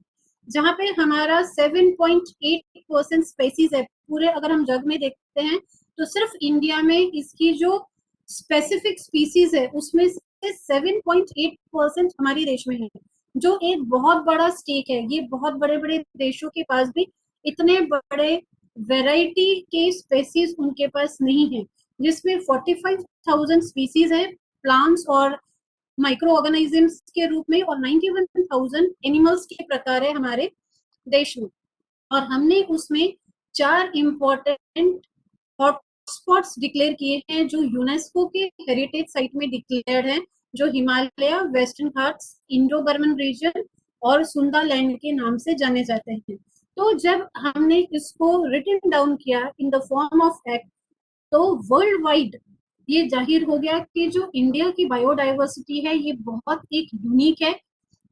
जहाँ पे हमारा 7.8% स्पेसीज है। पूरे अगर हम जग में देखते हैं तो सिर्फ इंडिया में इसकी जो स्पेसिफिक स्पीसीज है उसमें से 7.8% हमारे देश में है, जो एक बहुत बड़ा स्टेक है। ये बहुत बड़े बड़े देशों के पास भी इतने बड़े वैरायटी के स्पेसीज उनके पास नहीं है, जिसमें 45,000 स्पीसीज है प्लांट्स और माइक्रो ऑर्गेनिजम्स के रूप में, और 91,000 एनिमल्स के प्रकार है हमारे देश में। और हमने उसमें 4 इम्पोर्टेंट हॉटस्पॉट्स डिक्लेयर किए हैं जो यूनेस्को के हेरिटेज साइट में डिक्लेयर्ड हैं, जो Himalaya, Western Ghats, Indo Burman region और सुंदरलैंड के नाम से जाने जाते हैं। तो जब हमने इसको रिटन डाउन किया in the form of act, तो वर्ल्ड वाइड ये जाहिर हो गया कि जो इंडिया की बायोडाइवर्सिटी है ये बहुत एक यूनिक है,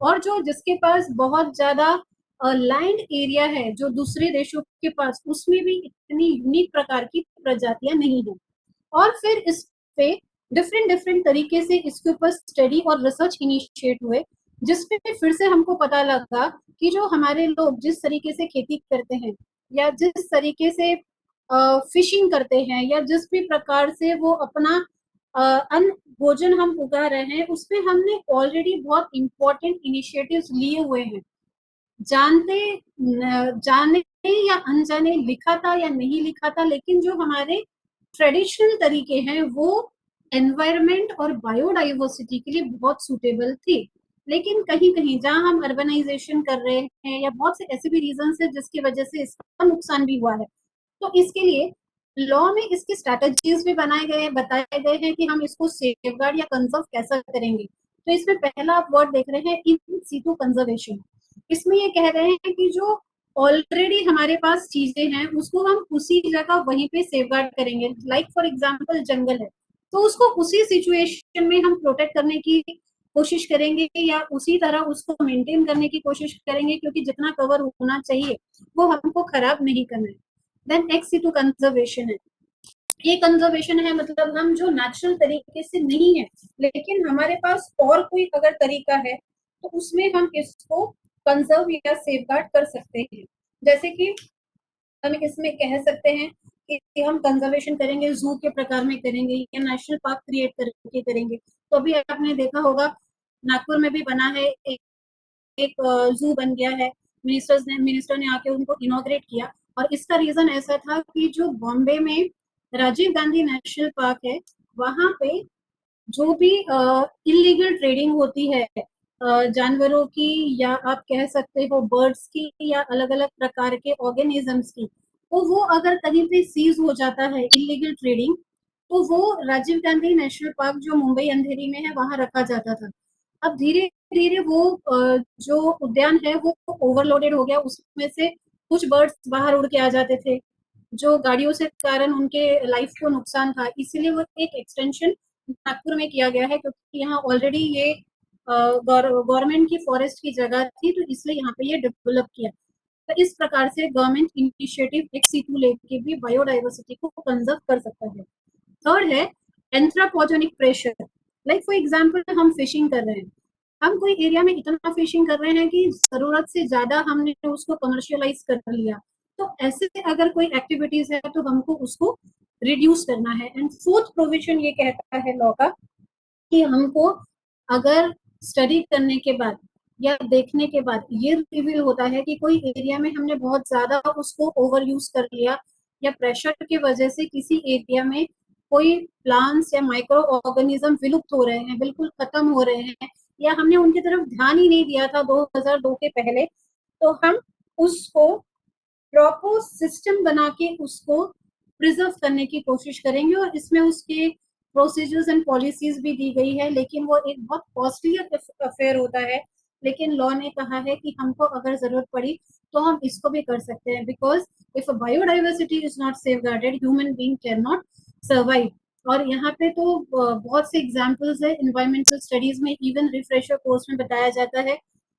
और जो जिसके पास बहुत ज्यादा लैंड एरिया है जो दूसरे देशों के पास, उसमें भी इतनी यूनिक प्रकार की प्रजातियां नहीं है। और फिर इस पे डिफरेंट डिफरेंट तरीके से इसके ऊपर स्टडी और रिसर्च इनिशिएट हुए, जिसपे फिर से हमको पता लगा कि जो हमारे लोग जिस तरीके से खेती करते हैं या जिस तरीके से फिशिंग करते हैं या जिस भी प्रकार से वो अपना अन्न भोजन हम उगा रहे हैं, उसमें हमने ऑलरेडी बहुत इंपॉर्टेंट इनिशिएटिव्स लिए हुए हैं। जाने या अनजाने, लिखा था या नहीं लिखा था, लेकिन जो हमारे ट्रेडिशनल तरीके हैं वो एनवायरनमेंट और बायोडाइवर्सिटी के लिए बहुत सूटेबल थे। लेकिन कहीं कहीं जहां हम अर्बनाइजेशन कर रहे हैं या बहुत से ऐसे भी रीजन है जिसकी वजह से इसका नुकसान भी हुआ है, तो इसके लिए लॉ में इसकी स्ट्रैटेजीज भी बताए गए हैं कि हम इसको सेफगार्ड या कंजर्व कैसे करेंगे। तो इसमें पहला आप वर्ड देख रहे हैं इन सीटू कंजर्वेशन। इसमें ये कह रहे हैं कि जो ऑलरेडी हमारे पास चीजें हैं उसको हम उसी जगह वहीं पे सेफगार्ड करेंगे। लाइक फॉर एग्जांपल जंगल है, तो उसको उसी सिचुएशन में हम प्रोटेक्ट करने की कोशिश करेंगे या उसी तरह उसको मेंटेन करने की कोशिश करेंगे, क्योंकि जितना कवर होना चाहिए वो हमको खराब नहीं करना है। देन एक्स सीटू कंजर्वेशन है। ये कंजर्वेशन है मतलब हम जो नेचुरल तरीके से नहीं है लेकिन हमारे पास और कोई अगर तरीका है तो उसमें हम इसको कंजर्व या सेफगार्ड कर सकते हैं। जैसे कि हम इसमें कह सकते हैं कि हम कंजर्वेशन करेंगे जू के प्रकार में करेंगे या नेशनल पार्क क्रिएट करके करेंगे। तो अभी आपने देखा होगा नागपुर में भी बना है, एक जू बन गया है, मिनिस्टर ने आके उनको इनॉग्रेट किया। और इसका रीजन ऐसा था कि जो बॉम्बे में राजीव गांधी नेशनल पार्क है वहां पे जो भी इलीगल ट्रेडिंग होती है जानवरों की या आप कह सकते हो बर्ड्स की या अलग अलग प्रकार के ऑर्गेनिजम्स की, तो वो अगर कहीं पे सीज हो जाता है इलीगल ट्रेडिंग, तो वो राजीव गांधी नेशनल पार्क जो मुंबई अंधेरी में है वहां रखा जाता था। अब धीरे धीरे वो जो उद्यान है वो ओवरलोडेड हो गया, उसमें से कुछ बर्ड्स बाहर उड़ के आ जाते थे जो गाड़ियों से कारण उनके लाइफ को नुकसान था। इसीलिए वो एक एक्सटेंशन नागपुर में किया गया है, क्योंकि यहाँ ऑलरेडी ये गवर्नमेंट की फॉरेस्ट की जगह थी, तो इसलिए यहाँ पे ये डेवलप किया। तो इस प्रकार से गवर्नमेंट इनिशिएटिव एक्स-C2 लेके भी बायोडाइवर्सिटी को कंजर्व कर सकता है। थर्ड है anthropogenic pressure. Like for example हम फिशिंग कर रहे हैं, हम कोई एरिया में इतना फिशिंग कर रहे हैं कि जरूरत से ज्यादा हमने उसको कमर्शियलाइज कर लिया, तो ऐसे अगर कोई एक्टिविटीज है तो हमको उसको रिड्यूस करना है। एंड फोर्थ प्रोविजन ये कहता है लॉ का कि हमको अगर स्टडी करने के बाद या देखने के बाद ये रिवील होता है कि कोई एरिया में हमने बहुत ज्यादा उसको ओवर यूज कर लिया या प्रेशर की वजह से किसी एरिया में कोई प्लांट्स या माइक्रो ऑर्गेनिज्म विलुप्त हो रहे हैं, बिल्कुल खत्म हो रहे हैं, या हमने उनकी तरफ ध्यान ही नहीं दिया था 2002 के पहले, तो हम उसको प्रॉपर सिस्टम बना के उसको प्रिजर्व करने की कोशिश करेंगे। और इसमें उसके प्रोसीजर्स एंड पॉलिसीज भी दी गई है, लेकिन वो एक बहुत कॉस्टली अफेयर होता है। लेकिन लॉ ने कहा है कि हमको अगर जरूरत पड़ी तो हम इसको भी कर सकते हैं, because if biodiversity is not safeguarded human being can not survive. और यहाँ पे तो बहुत से एग्जांपल्स है एनवायरमेंटल स्टडीज में, इवन रिफ्रेशर कोर्स में बताया जाता है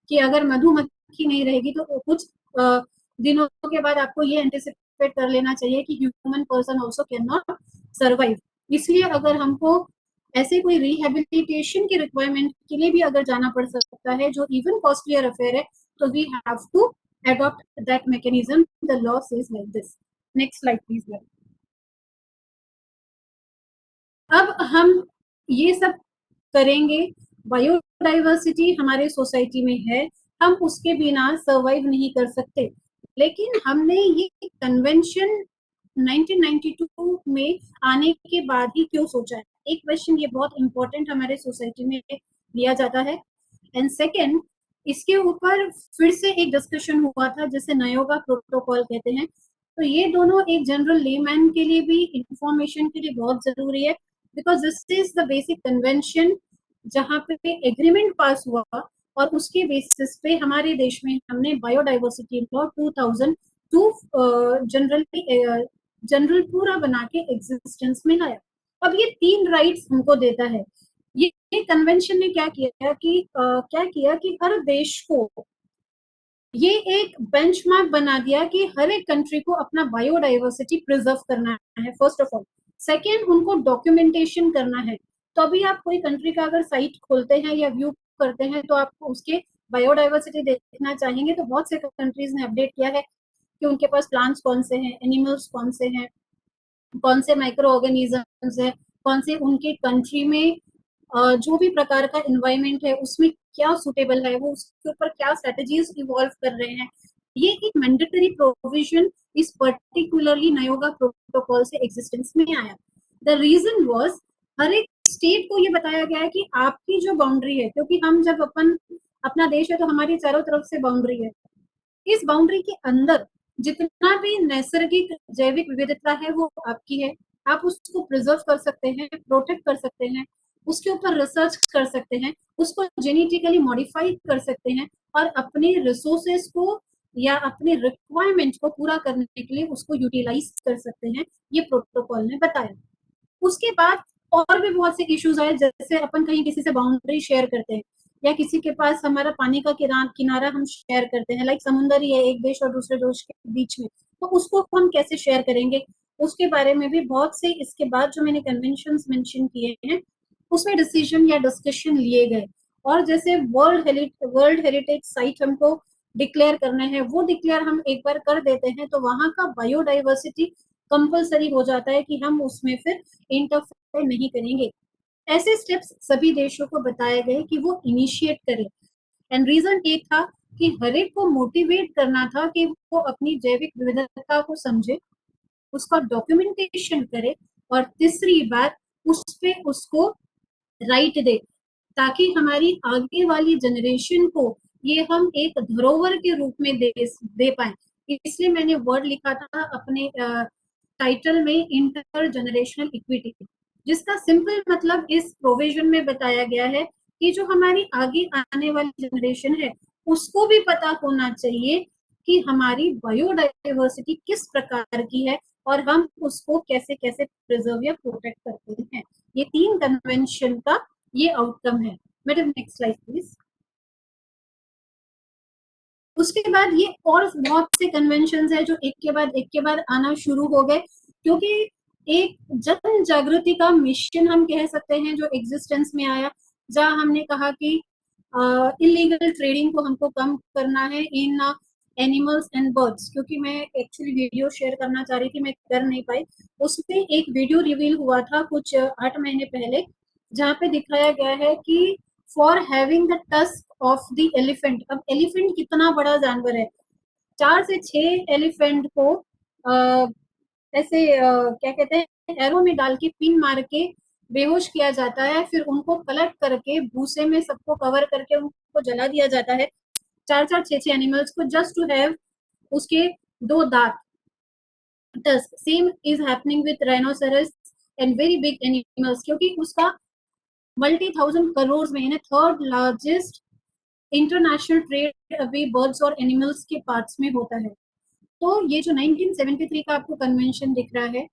कि अगर मधुमक्खी नहीं रहेगी तो कुछ दिनों के बाद आपको ये एंटिसिपेट कर लेना चाहिए कि human person also can not survive. इसलिए अगर हमको ऐसे कोई रिहेबिलिटेशन की रिक्वायरमेंट के लिए भी अगर जाना पड़ सकता है जो इवन कॉस्टलियर अफेयर है, तो we have to adopt that mechanism. The law says like this. Next slide please. अब हम ये सब करेंगे, बायोडाइवर्सिटी हमारे सोसाइटी में है, हम उसके बिना सर्वाइव नहीं कर सकते। लेकिन हमने ये कन्वेंशन 1992 में आने के बाद ही क्यों सोचा है? एक क्वेश्चन ये बहुत इंपॉर्टेंट हमारे सोसाइटी में लिया जाता है। एंड सेकेंड, इसके ऊपर फिर से एक डिस्कशन हुआ था जिसे नयोगा प्रोटोकॉल कहते हैं। तो ये दोनों एक जनरल लेमैन के लिए भी इंफॉर्मेशन के लिए बहुत जरूरी है, because this is the basic convention जहाँ पे एग्रीमेंट पास हुआ और उसके बेसिस पे हमारे देश में हमने बायोडाइवर्सिटी लॉ 2002 जनरल पूरा बना के एग्जिस्टेंस में लाया। अब ये 3 राइट्स हमको देता है। ये कन्वेंशन ने क्या किया कि हर देश को ये एक बेंचमार्क बना दिया कि हर एक कंट्री को अपना बायोडाइवर्सिटी प्रिजर्व करना है फर्स्ट ऑफ ऑल। सेकेंड, उनको डॉक्यूमेंटेशन करना है। तो अभी आप कोई कंट्री का अगर साइट खोलते हैं या व्यू करते हैं तो आपको उसके बायोडाइवर्सिटी देखना चाहेंगे, तो बहुत से कंट्रीज ने अपडेट किया है कि उनके पास प्लांट्स कौन से हैं, एनिमल्स कौन से हैं, कौन से माइक्रो ऑर्गेनिजम्स है, कौन से उनके कंट्री में जो भी प्रकार का एनवायरनमेंट है उसमें क्या सुटेबल है, वो उसके ऊपर क्या स्ट्रेटजीज इवॉल्व कर रहे हैं। ये एक मैंडेटरी प्रोविजन इस पर्टिकुलरली नयोगा प्रोटोकॉल से एग्जिस्टेंस में आया। द रीजन वाज हर एक स्टेट को ये बताया गया है कि आपकी जो बाउंड्री है, क्योंकि हम जब अपना देश है तो हमारी चारों तरफ से बाउंड्री है, इस बाउंड्री के अंदर जितना भी नैसर्गिक जैविक विविधता है वो आपकी है। आप उसको प्रिजर्व कर सकते हैं, प्रोटेक्ट कर सकते हैं, उसके ऊपर रिसर्च कर सकते हैं, उसको जेनेटिकली मॉडिफाई कर सकते हैं और अपने रिसोर्सेस को या अपने रिक्वायरमेंट को पूरा करने के लिए उसको यूटिलाइज कर सकते हैं, ये प्रोटोकॉल ने बताया। उसके बाद और भी बहुत से इश्यूज आए, जैसे अपन कहीं किसी से बाउंड्री शेयर करते हैं या किसी के पास हमारा पानी का किनारा हम शेयर करते हैं, लाइक समुंदर ही है एक देश और दूसरे देश के बीच में, तो उसको हम कैसे शेयर करेंगे, उसके बारे में भी बहुत से इसके बाद जो मैंने कन्वेंशंस मेंशन किए हैं उसमें डिसीजन या डिस्कशन लिए गए। और जैसे वर्ल्ड हेरिटेज साइट हमको डिक्लेयर करना है, वो डिक्लेयर हम एक बार कर देते हैं तो वहां का बायोडाइवर्सिटी कंपलसरी हो जाता है कि हम उसमें फिर इंटरफेयर नहीं करेंगे। ऐसे स्टेप्स सभी देशों को बताए गए कि वो इनिशिएट करें। एंड रीजन एक था कि हर एक को मोटिवेट करना था कि वो अपनी जैविक विविधता को समझे, उसका डॉक्यूमेंटेशन करे और तीसरी बात उस पे उसको राइट दे, ताकि हमारी आगे वाली जनरेशन को ये हम एक धरोहर के रूप में दे पाए। इसलिए मैंने वर्ड लिखा था अपने टाइटल में इंटर जनरेशनल इक्विटी, जिसका सिंपल मतलब इस प्रोविजन में बताया गया है कि जो हमारी आगे आने वाली जनरेशन है उसको भी पता होना चाहिए कि हमारी बायोडाइवर्सिटी किस प्रकार की है और हम उसको कैसे कैसे प्रिजर्व या प्रोटेक्ट करते हैं। ये 3 कन्वेंशन का ये आउटकम है। Madam next slide please. उसके बाद ये और बहुत से कन्वेंशन है जो एक के बाद आना शुरू हो गए, क्योंकि एक जन जागृति का मिशन हम कह सकते हैं जो एग्जिस्टेंस में आया, जहां हमने कहा कि इलीगल ट्रेडिंग को हमको कम करना है इन एनिमल्स एंड बर्ड्स, क्योंकि मैं एक्चुअली वीडियो शेयर करना चाह रही थी, मैं कर नहीं पाई। उसमें एक वीडियो रिवील हुआ था कुछ 8 महीने पहले, जहाँ पे दिखाया गया है कि for having the tusk of the elephant, अब एलिफेंट कितना बड़ा जानवर है, 4 से 6 एलिफेंट को ऐसे क्या कहते हैं, एरो में डाल के पिन मार के बेहोश किया जाता है, फिर उनको कलेक्ट करके भूसे में सबको कवर करके उनको जला दिया जाता है, 4-4 6-6 एनिमल्स को, जस्ट टू हैव उसके 2 दांत। Tusk same is happening with rhinoceros and very big animals, क्योंकि उसका मल्टी 1000 करोड़ में यानी 3rd लार्जेस्ट इंटरनेशनल ट्रेड अभी बर्ड्स और एनिमल्स के पार्ट्स में होता है। तो ये जो 1973 का आपको कन्वेंशन दिख रहा है,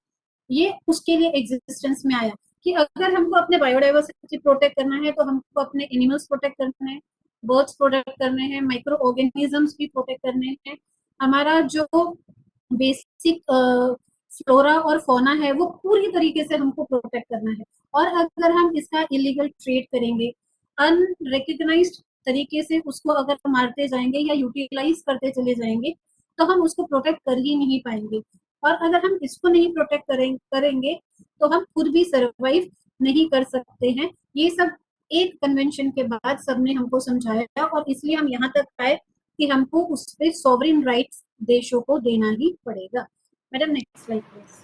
ये उसके लिए एग्जिस्टेंस में आया कि अगर हमको अपने बायोडाइवर्सिटी प्रोटेक्ट करना है तो हमको अपने एनिमल्स प्रोटेक्ट करने हैं, बर्ड्स प्रोटेक्ट करने हैं, माइक्रो ऑर्गेनिजम्स भी प्रोटेक्ट करने हैं, हमारा जो बेसिक फ्लोरा और फौना है वो पूरी तरीके से हमको प्रोटेक्ट करना है। और अगर हम इसका इलीगल ट्रेड करेंगे, अनरिकग्नाइज्ड तरीके से उसको अगर मारते जाएंगे या यूटिलाइज करते चले जाएंगे, तो हम उसको प्रोटेक्ट कर ही नहीं पाएंगे। और अगर हम इसको नहीं प्रोटेक्ट करेंगे तो हम खुद भी सरवाइव नहीं कर सकते हैं। ये सब एक कन्वेंशन के बाद सबने हमको समझाया और इसलिए हम यहाँ तक आए कि हमको उस पे सॉवरेन राइट्स देशों को देना ही पड़ेगा। Madam next slide please.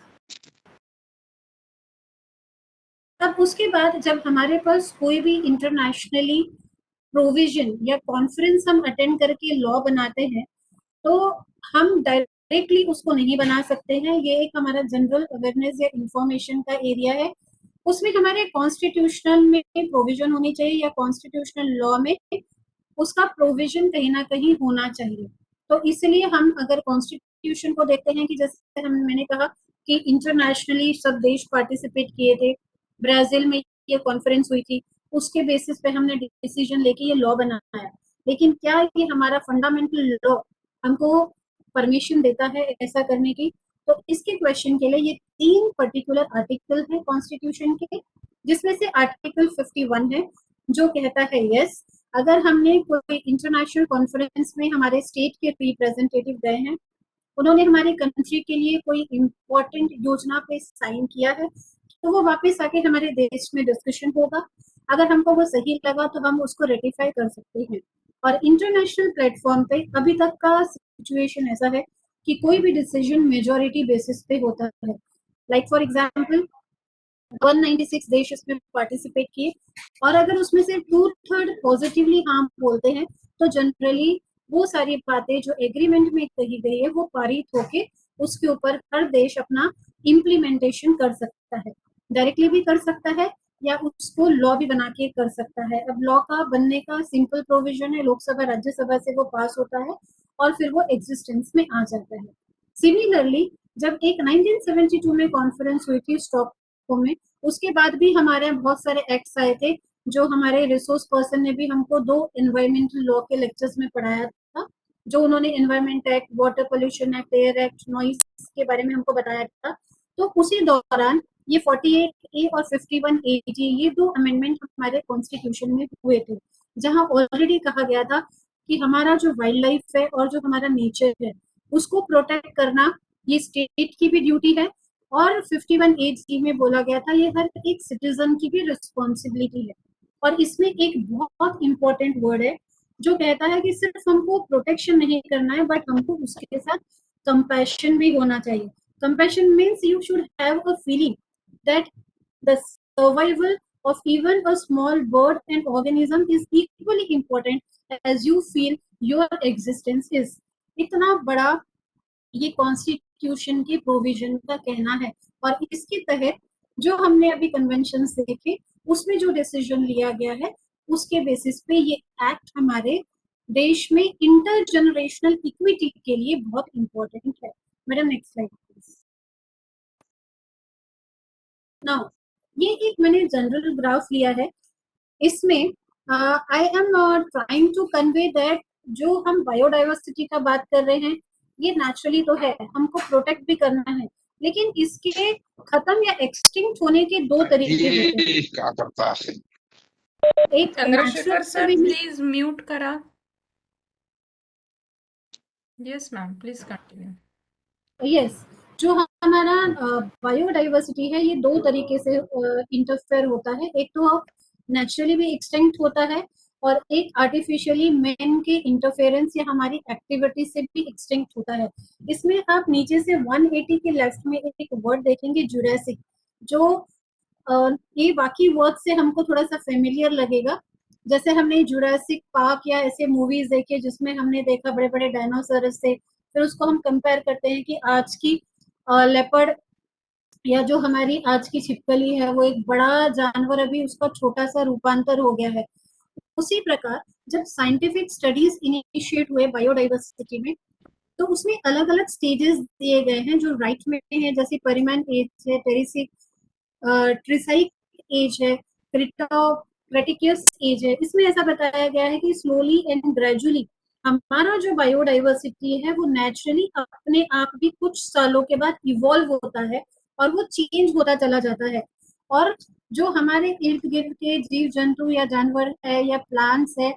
तब उसके बाद जब हमारे पास कोई भी इंटरनेशनली प्रोविजन या कॉन्फ्रेंस हम अटेंड करके लॉ बनाते हैं, तो हम डायरेक्टली उसको नहीं बना सकते हैं। ये एक हमारा जनरल अवेयरनेस या इंफॉर्मेशन का एरिया है। उसमें हमारे कॉन्स्टिट्यूशनल में प्रोविजन होनी चाहिए या कॉन्स्टिट्यूशनल लॉ में उसका प्रोविजन कहीं ना कहीं होना चाहिए। तो इसलिए हम अगर कॉन्स्टिट्यूशन को देखते हैं कि जैसे मैंने कहा कि इंटरनेशनली सब देश पार्टिसिपेट किए थे, ब्राजील में ये कॉन्फ्रेंस हुई थी, उसके बेसिस पे हमने डिसीजन लेके ये लॉ बनाया। लेकिन क्या ये हमारा फंडामेंटल लॉ हमको परमिशन देता है ऐसा करने की? तो इसके क्वेश्चन के लिए ये 3 पर्टिकुलर आर्टिकल है कॉन्स्टिट्यूशन के, जिसमें से आर्टिकल 51 है जो कहता है यस, अगर हमने कोई इंटरनेशनल कॉन्फ्रेंस में हमारे स्टेट के रिप्रेजेंटेटिव गए हैं, उन्होंने हमारे कंट्री के लिए कोई इम्पोर्टेंट योजना पे साइन किया है, तो वो वापस आके हमारे देश में डिस्कशन होगा। अगर हमको वो सही लगा तो हम उसको रेटिफाई कर सकते हैं। और इंटरनेशनल प्लेटफॉर्म पे अभी तक का सिचुएशन ऐसा है कि कोई भी डिसीजन मेजोरिटी बेसिस पे होता है। लाइक फॉर एग्जांपल 196 देश इसमें पार्टिसिपेट किए और अगर उसमें से 2/3 पॉजिटिवली हाँ बोलते हैं, तो जनरली वो सारी बातें जो एग्रीमेंट में कही गई है वो पारित होके उसके ऊपर हर देश अपना इम्प्लीमेंटेशन कर सकता है। डायरेक्टली भी कर सकता है या उसको लॉ भी बना के कर सकता है। अब लॉ का बनने का सिंपल प्रोविजन है, लोकसभा राज्यसभा से वो पास होता है और फिर वो एग्जिस्टेंस में आ जाता है। सिमिलरली जब एक 1972 में कॉन्फ्रेंस हुई थी स्टॉकहोम में, उसके बाद भी हमारे यहाँ बहुत सारे एक्ट्स आए थे जो हमारे रिसोर्स पर्सन ने भी हमको 2 एनवायरमेंटल लॉ के लेक्चर्स में पढ़ाया था, जो उन्होंने environment act, water pollution act, air act, noise के बारे में हमको बताया था। तो उसी दौरान ये 48A और 51AG ये 2 अमेंडमेंट हमारे कॉन्स्टिट्यूशन में हुए थे, जहां ऑलरेडी कहा गया था कि हमारा जो वाइल्ड लाइफ है और जो हमारा नेचर है उसको प्रोटेक्ट करना ये स्टेट की भी ड्यूटी है। और 51AG में बोला गया था ये हर एक सिटीजन की भी रिस्पॉन्सिबिलिटी है। और इसमें एक बहुत इंपॉर्टेंट वर्ड है जो कहता है कि सिर्फ हमको प्रोटेक्शन नहीं करना है बट हमको उसके साथ कंपैशन भी होना चाहिए। Compassion means you should have a feeling that the survival of even a small bird and organism is equally important as you feel your existence is। इतना बड़ा ये कॉन्स्टिट्यूशन के प्रोविजन का कहना है। और इसके तहत जो हमने अभी कन्वेंशन देखे उसमें जो डिसीजन लिया गया है उसके बेसिस पे ये एक्ट हमारे देश में इंटर जनरेशनल इक्विटी के लिए बहुत इंपॉर्टेंट है। Madam next slide please. Now ये एक मैंने जनरल ग्राफ लिया है, इसमें I am trying to convey that जो हम बायोडाइवर्सिटी का बात कर रहे हैं ये नेचुरली तो है, हमको प्रोटेक्ट भी करना है, लेकिन इसके खत्म या एक्सटिंक्ट होने के 2 तरीके होते हैं। क्या करता है? एक Chandrashekhar sir natural please mute करा। Yes, ma'am. Please continue. Yes, जो हमारा बायोडाइवर्सिटी है ये दो तरीके से इंटरफेयर होता है। एक तो नेचुरली भी एक्सटिंक्ट होता है और एक आर्टिफिशियली मैन के इंटरफेरेंस या हमारी एक्टिविटी से भी एक्सटिंक्ट होता है। इसमें आप नीचे से 180 के लेफ्ट में एक वर्ड देखेंगे जुरासिक, जो ये बाकी वर्ड से हमको थोड़ा सा फेमिलियर लगेगा। जैसे हमने जुरासिक पार्क या ऐसे मूवीज देखे जिसमें हमने देखा बड़े बड़े डायनासोरस से, फिर उसको हम कंपेयर करते हैं कि आज की लेपर्ड या जो हमारी आज की छिपकली है वो एक बड़ा जानवर, अभी उसका छोटा सा रूपांतर हो गया है। उसी प्रकार जब साइंटिफिक स्टडीज इनिशिएट हुए बायोडाइवर्सिटी में, तो उसमें अलग अलग स्टेजेस दिए गए हैं जो राइट में है, जैसे परिमैन एज है, टेरिसिक ट्रिसाइक एज है, क्रेटिकस एज है। इसमें ऐसा बताया गया है कि स्लोली एंड ग्रेजुअली हमारा जो बायोडाइवर्सिटी है वो नेचुरली अपने आप भी कुछ सालों के बाद इवॉल्व होता है और वो चेंज होता चला जाता है। और जो हमारे इर्द गिर्द के जीव जंतु या जानवर है या प्लांट्स है,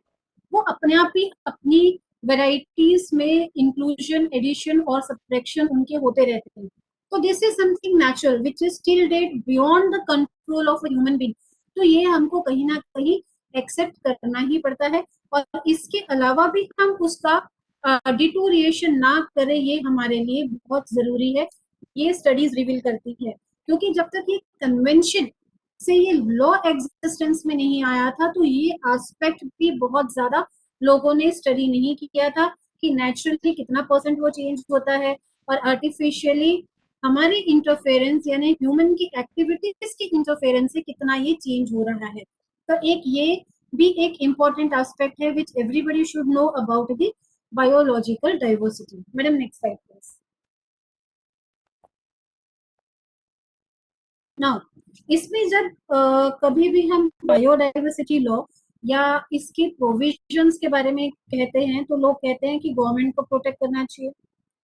वो अपने आप ही अपनी वेराइटीज में इंक्लूजन, एडिशन और सब्ट्रैक्शन उनके होते रहते हैं। तो this is something natural which is still that beyond the control of a human being. तो ये हमको कहीं ना कहीं एक्सेप्ट करना ही पड़ता है, और इसके अलावा भी हम उसका डिटोरिएशन ना करें, ये हमारे लिए बहुत जरूरी है, ये स्टडीज रिवील करती है। क्योंकि जब तक ये कन्वेंशन से ये लॉ एग्जिस्टेंस में नहीं आया था, तो ये एस्पेक्ट भी बहुत ज्यादा लोगों ने स्टडी नहीं किया था कि नेचुरली कितना परसेंट वो चेंज होता है और आर्टिफिशियली हमारी इंटरफेरेंस यानी ह्यूमन की एक्टिविटीज की इंटरफेरेंस से कितना ये चेंज हो रहा है। तो एक ये भी एक इम्पोर्टेंट एस्पेक्ट है which everybody should know about the biological diversity. Madam next slide please. Now इसमें जब कभी भी हम बायोडाइवर्सिटी लॉ या इसके प्रोविजंस के बारे में कहते हैं, तो लोग कहते हैं कि गवर्नमेंट को प्रोटेक्ट करना चाहिए,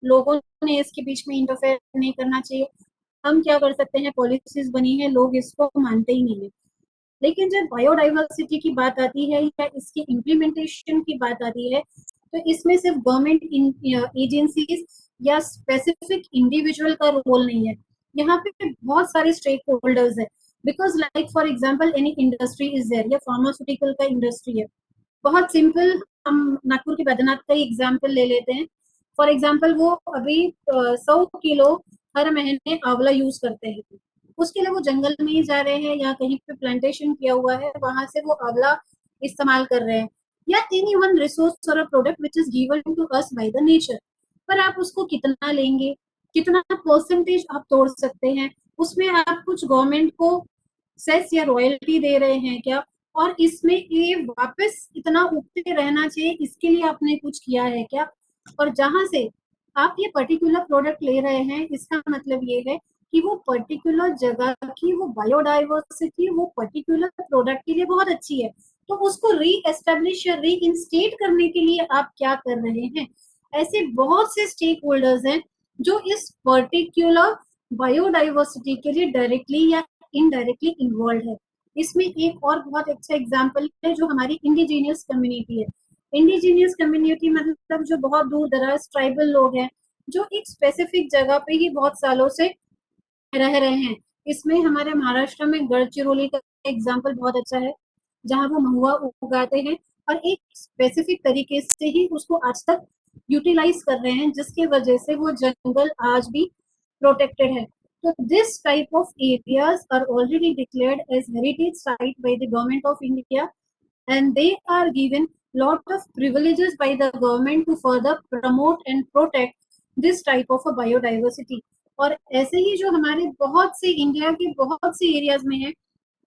लोगों ने इसके बीच में इंटरफेयर नहीं करना चाहिए, हम क्या कर सकते हैं, पॉलिसीज बनी है, लोग इसको मानते ही नहीं है। लेकिन जब बायोडाइवर्सिटी की बात आती है या इसकी इम्प्लीमेंटेशन की बात आती है, तो इसमें सिर्फ गवर्नमेंट एजेंसीज या स्पेसिफिक इंडिविजुअल का रोल नहीं है, यहाँ पे बहुत सारे स्टेक होल्डर्स है। Because like for example any industry is there, या फार्मास्यूटिकल का इंडस्ट्री है। बहुत सिंपल, हम नागपुर के बैद्यनाथ का एग्जाम्पल ले लेते हैं। फॉर एग्जाम्पल वो अभी 100 किलो हर महीने आंवला यूज करते हैं, उसके लिए वो जंगल में ही जा रहे हैं या कहीं पे प्लांटेशन किया हुआ है वहां से वो आंवला इस्तेमाल कर रहे हैं, या एनी वन रिसोर्स और a product which is given to us by the nature. पर आप उसको कितना लेंगे, कितना परसेंटेज आप तोड़ सकते हैं, उसमें आप कुछ गवर्नमेंट को सेस या रॉयल्टी दे रहे हैं क्या, और इसमें ये वापस इतना उगते रहना चाहिए, इसके लिए आपने कुछ किया है क्या। और जहां से आप ये पर्टिकुलर प्रोडक्ट ले रहे हैं, इसका मतलब ये है कि वो पर्टिकुलर जगह की वो बायोडाइवर्सिटी वो पर्टिकुलर प्रोडक्ट के लिए बहुत अच्छी है, तो उसको री एस्टेब्लिश या री इंस्टेट करने के लिए आप क्या कर रहे हैं। ऐसे बहुत से स्टेक होल्डर्स हैं जो इस पर्टिकुलर बायोडाइवर्सिटी के लिए डायरेक्टली या इनडायरेक्टली इन्वॉल्व है। इसमें एक और बहुत अच्छा एग्जाम्पल है जो हमारी इंडिजीनियस कम्युनिटी है। इंडिजीनियस कम्युनिटी मतलब जो बहुत दूर दराज ट्राइबल लोग हैं, जो एक स्पेसिफिक जगह पे ही बहुत सालों से रह रहे हैं। इसमें हमारे महाराष्ट्र में गढ़चिरौली का एग्जाम्पल बहुत अच्छा है, जहां वो महुआ उगाते हैं और एक स्पेसिफिक तरीके से ही उसको आज तक यूटिलाइज कर रहे हैं, जिसकी वजह से वो जंगल आज भी प्रोटेक्टेड है। So this type of areas are already declared as heritage site by the government of India, and they are given lot of privileges by the government to further promote and protect this type of a biodiversity. और ऐसे ही जो हमारे बहुत से India के बहुत से areas में है,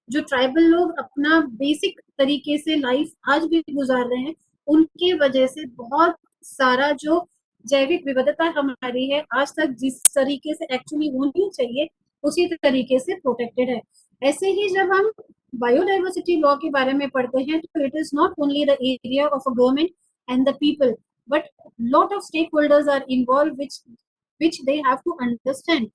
जो ट्राइबल लोग अपना बेसिक तरीके से लाइफ आज भी गुजार रहे हैं, उनके वजह से बहुत सारा जो जैविक विविधता हमारी है आज तक जिस तरीके से एक्चुअली होनी चाहिए उसी तरीके से प्रोटेक्टेड है। ऐसे ही जब हम बायोडाइवर्सिटी लॉ के बारे में पढ़ते हैं, तो it is not only the area of a government and the people, but lot of stake holders are involve which they have to understand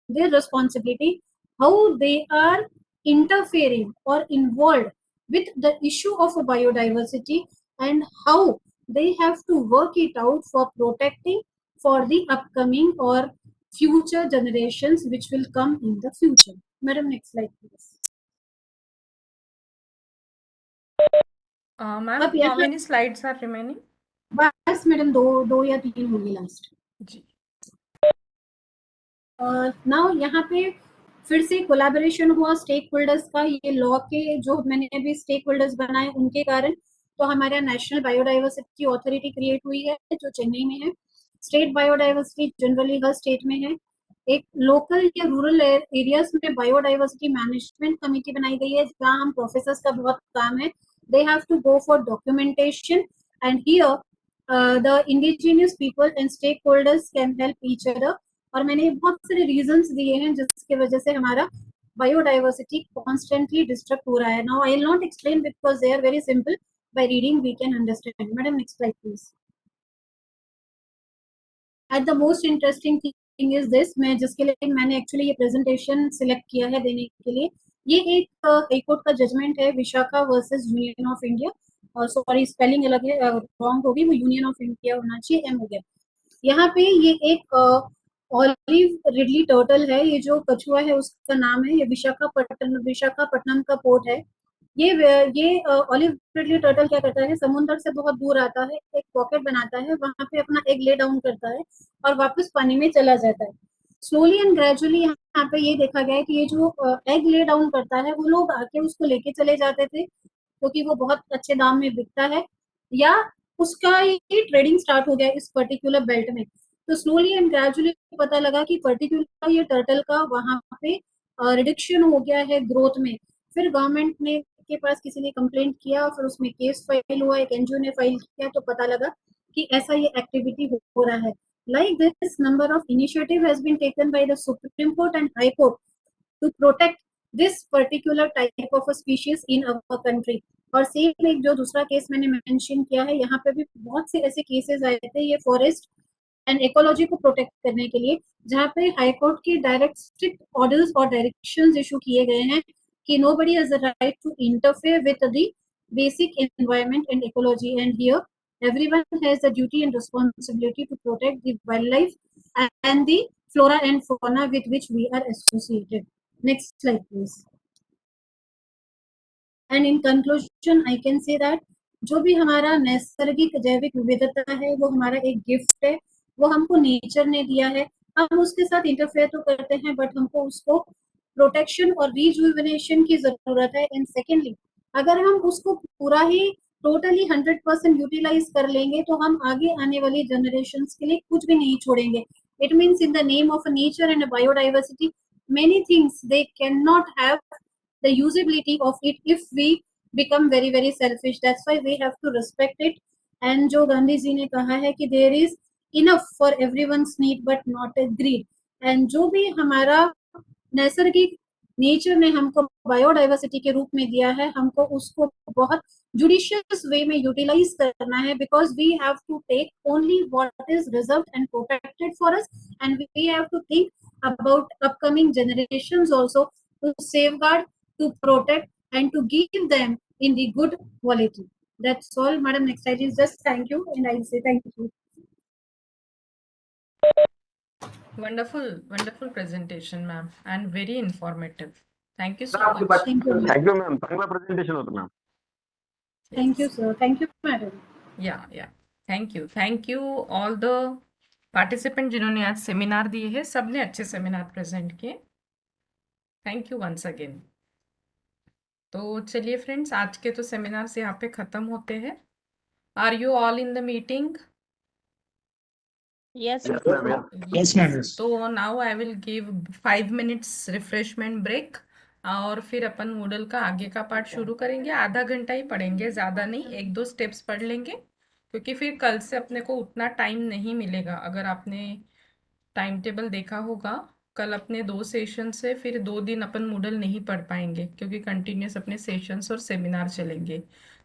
their responsibility, how they are interfering or involved with the issue of biodiversity, and how they have to work it out for protecting for the upcoming or future generations which will come in the future. Madam, next slide please. Ma'am, अब how यहाँ many slides are remaining? बस madam दो या तीन होंगे last. जी. Now यहाँ पे फिर से कोलैबोरेशन हुआ स्टेक होल्डर्स का. ये लॉ के जो मैंने अभी स्टेक होल्डर्स बनाए उनके कारण तो हमारा नेशनल बायोडाइवर्सिटी अथॉरिटी क्रिएट हुई है जो चेन्नई में है. स्टेट बायोडाइवर्सिटी जनरली हर स्टेट में है. एक लोकल या रूरल एरियाज में बायोडाइवर्सिटी मैनेजमेंट कमेटी बनाई गई है जहाँ हम प्रोफेसर्स का बहुत काम है. They have to go for documentation and here the indigenous people and stake holders can help each other. और मैंने बहुत सारे रीजंस दिए हैं जिसकी वजह से हमारा बायोडाइवर्सिटी कॉन्स्टेंटली डिस्टर्ब हो रहा है. Now I will not explain because they are very simple. By reading we can understand. Madam, next slide please. At the most interesting thing is this, मैं जिसके लिए मैंने एक्चुअली ये प्रेजेंटेशन सिलेक्ट किया है देने के लिए, ये एक हाई कोर्ट का जजमेंट है Vishakha versus union of India. और सॉरी स्पेलिंग अलग है, रॉन्ग होगी, वो यूनियन ऑफ इंडिया होना चाहिए, एम हो गया. यहाँ पे ये एक ऑलिव रिडली टर्टल है. ये जो कछुआ है उसका नाम है. ये विशाखापट्टनम का पोर्ट है. ये ऑलिव रिडली टर्टल क्या करता है, समुद्र से बहुत दूर आता है, एक पॉकेट बनाता है, वहां पे अपना एग ले डाउन करता है और वापस पानी में चला जाता है. स्लोली एंड ग्रेजुअली यहाँ पे ये देखा गया है कि ये जो एग ले डाउन करता है वो लोग आके उसको लेके चले जाते थे क्योंकि वो बहुत अच्छे दाम में बिकता है, या उसका ये ट्रेडिंग स्टार्ट हो गया इस पर्टिकुलर बेल्ट में. तो स्लोली एंड ग्रेजुअली पता लगा कि पर्टिकुलर ये टर्टल का वहां पे रिडक्शन हो गया है ग्रोथ में. फिर गवर्नमेंट ने के पास किसी ने कंप्लेंट किया, फिर उसमें केस फाइल हुआ, एक एनजीओ ने फाइल किया, तो पता लगा कि ऐसा ये एक्टिविटी हो रहा है. Like this, number of initiative has been taken by the Supreme Court and High Court to protect this particular type of a species in our country. और सेम एक जो दूसरा केस मैंने मेंशन किया है, यहाँ पे भी बहुत से ऐसे केसेस आए थे ये फॉरेस्ट एंड इकोलॉजी को प्रोटेक्ट करने के लिए, जहाँ पे हाई कोर्ट के डायरेक्ट स्ट्रिक्ट ऑर्डर्स और डायरेक्शंस इशू किए गए हैं कि nobody has the right to interfere with the basic environment and ecology, and here everyone has the duty and responsibility to protect the wildlife and the flora and fauna with which we are associated. Next slide please. And in conclusion I can say that जो भी हमारा नैसर्गिक जैविक विविधता है वो हमारा एक गिफ्ट है, वो हमको नेचर ने दिया है. हम उसके साथ इंटरफेयर तो करते हैं बट हमको उसको प्रोटेक्शन और रिजुविनेशन की जरूरत है. एंड सेकेंडली, अगर हम उसको पूरा ही टोटली 100% यूटिलाइज कर लेंगे तो हम आगे आने वाली जनरेशंस के लिए कुछ भी नहीं छोड़ेंगे. It means in the name of nature and biodiversity many things they cannot have the usability of it if we become very very selfish. That's why we have to respect it. And जो गांधी जी ने कहा है कि there is enough for everyone's need but not a greed. and जो भी हमारा नैसर्गिक nature ने हमको बायोडाइवर्सिटी के रूप में दिया है, हमको उसको बहुत जुडिशियस वे में यूटिलाइज करना है, because we have to take only what is reserved and protected for us, and we have to think about upcoming generations also to safeguard, to protect and to give them in the good quality. That's all. Madam, next slide is just thank you and I'll say thank you. Wonderful presentation, ma'am, and very informative. Thank you so much. Thank you. Thank you ma'am, चांगला presentation होतं ma'am. Thank you, sir. Thank you, madam. Yeah. Thank you all the participant जिन्होंने आज seminar दिए हैं. सबने अच्छे seminar present किए. Thank you once again. तो चलिए फ्रेंड्स, आज के तो सेमिनार्स यहाँ पे खत्म होते हैं. Are you all in the meeting? Yes, Yes, ma'am. Yes, ma'am. तो now I will give 5 minutes refreshment break और फिर अपन मूडल का आगे का पार्ट शुरू करेंगे. आधा घंटा ही पढ़ेंगे, ज़्यादा नहीं, 1-2 स्टेप्स पढ़ लेंगे क्योंकि फिर कल से अपने को उतना टाइम नहीं मिलेगा. अगर आपने टाइम टेबल देखा होगा, कल अपने 2 सेशन से फिर 2 दिन अपन मूडल नहीं पढ़ पाएंगे क्योंकि कंटिन्यूस अपने सेशंस और सेमिनार चलेंगे.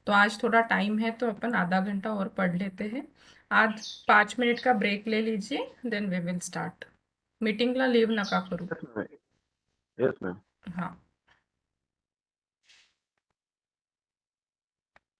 तो आज थोड़ा टाइम है तो अपन आधा घंटा और पढ़ लेते हैं. आज 5 मिनट का ब्रेक ले लीजिए, देन वी विल स्टार्ट. मीटिंगला लीव नका करू. Yes ma'am.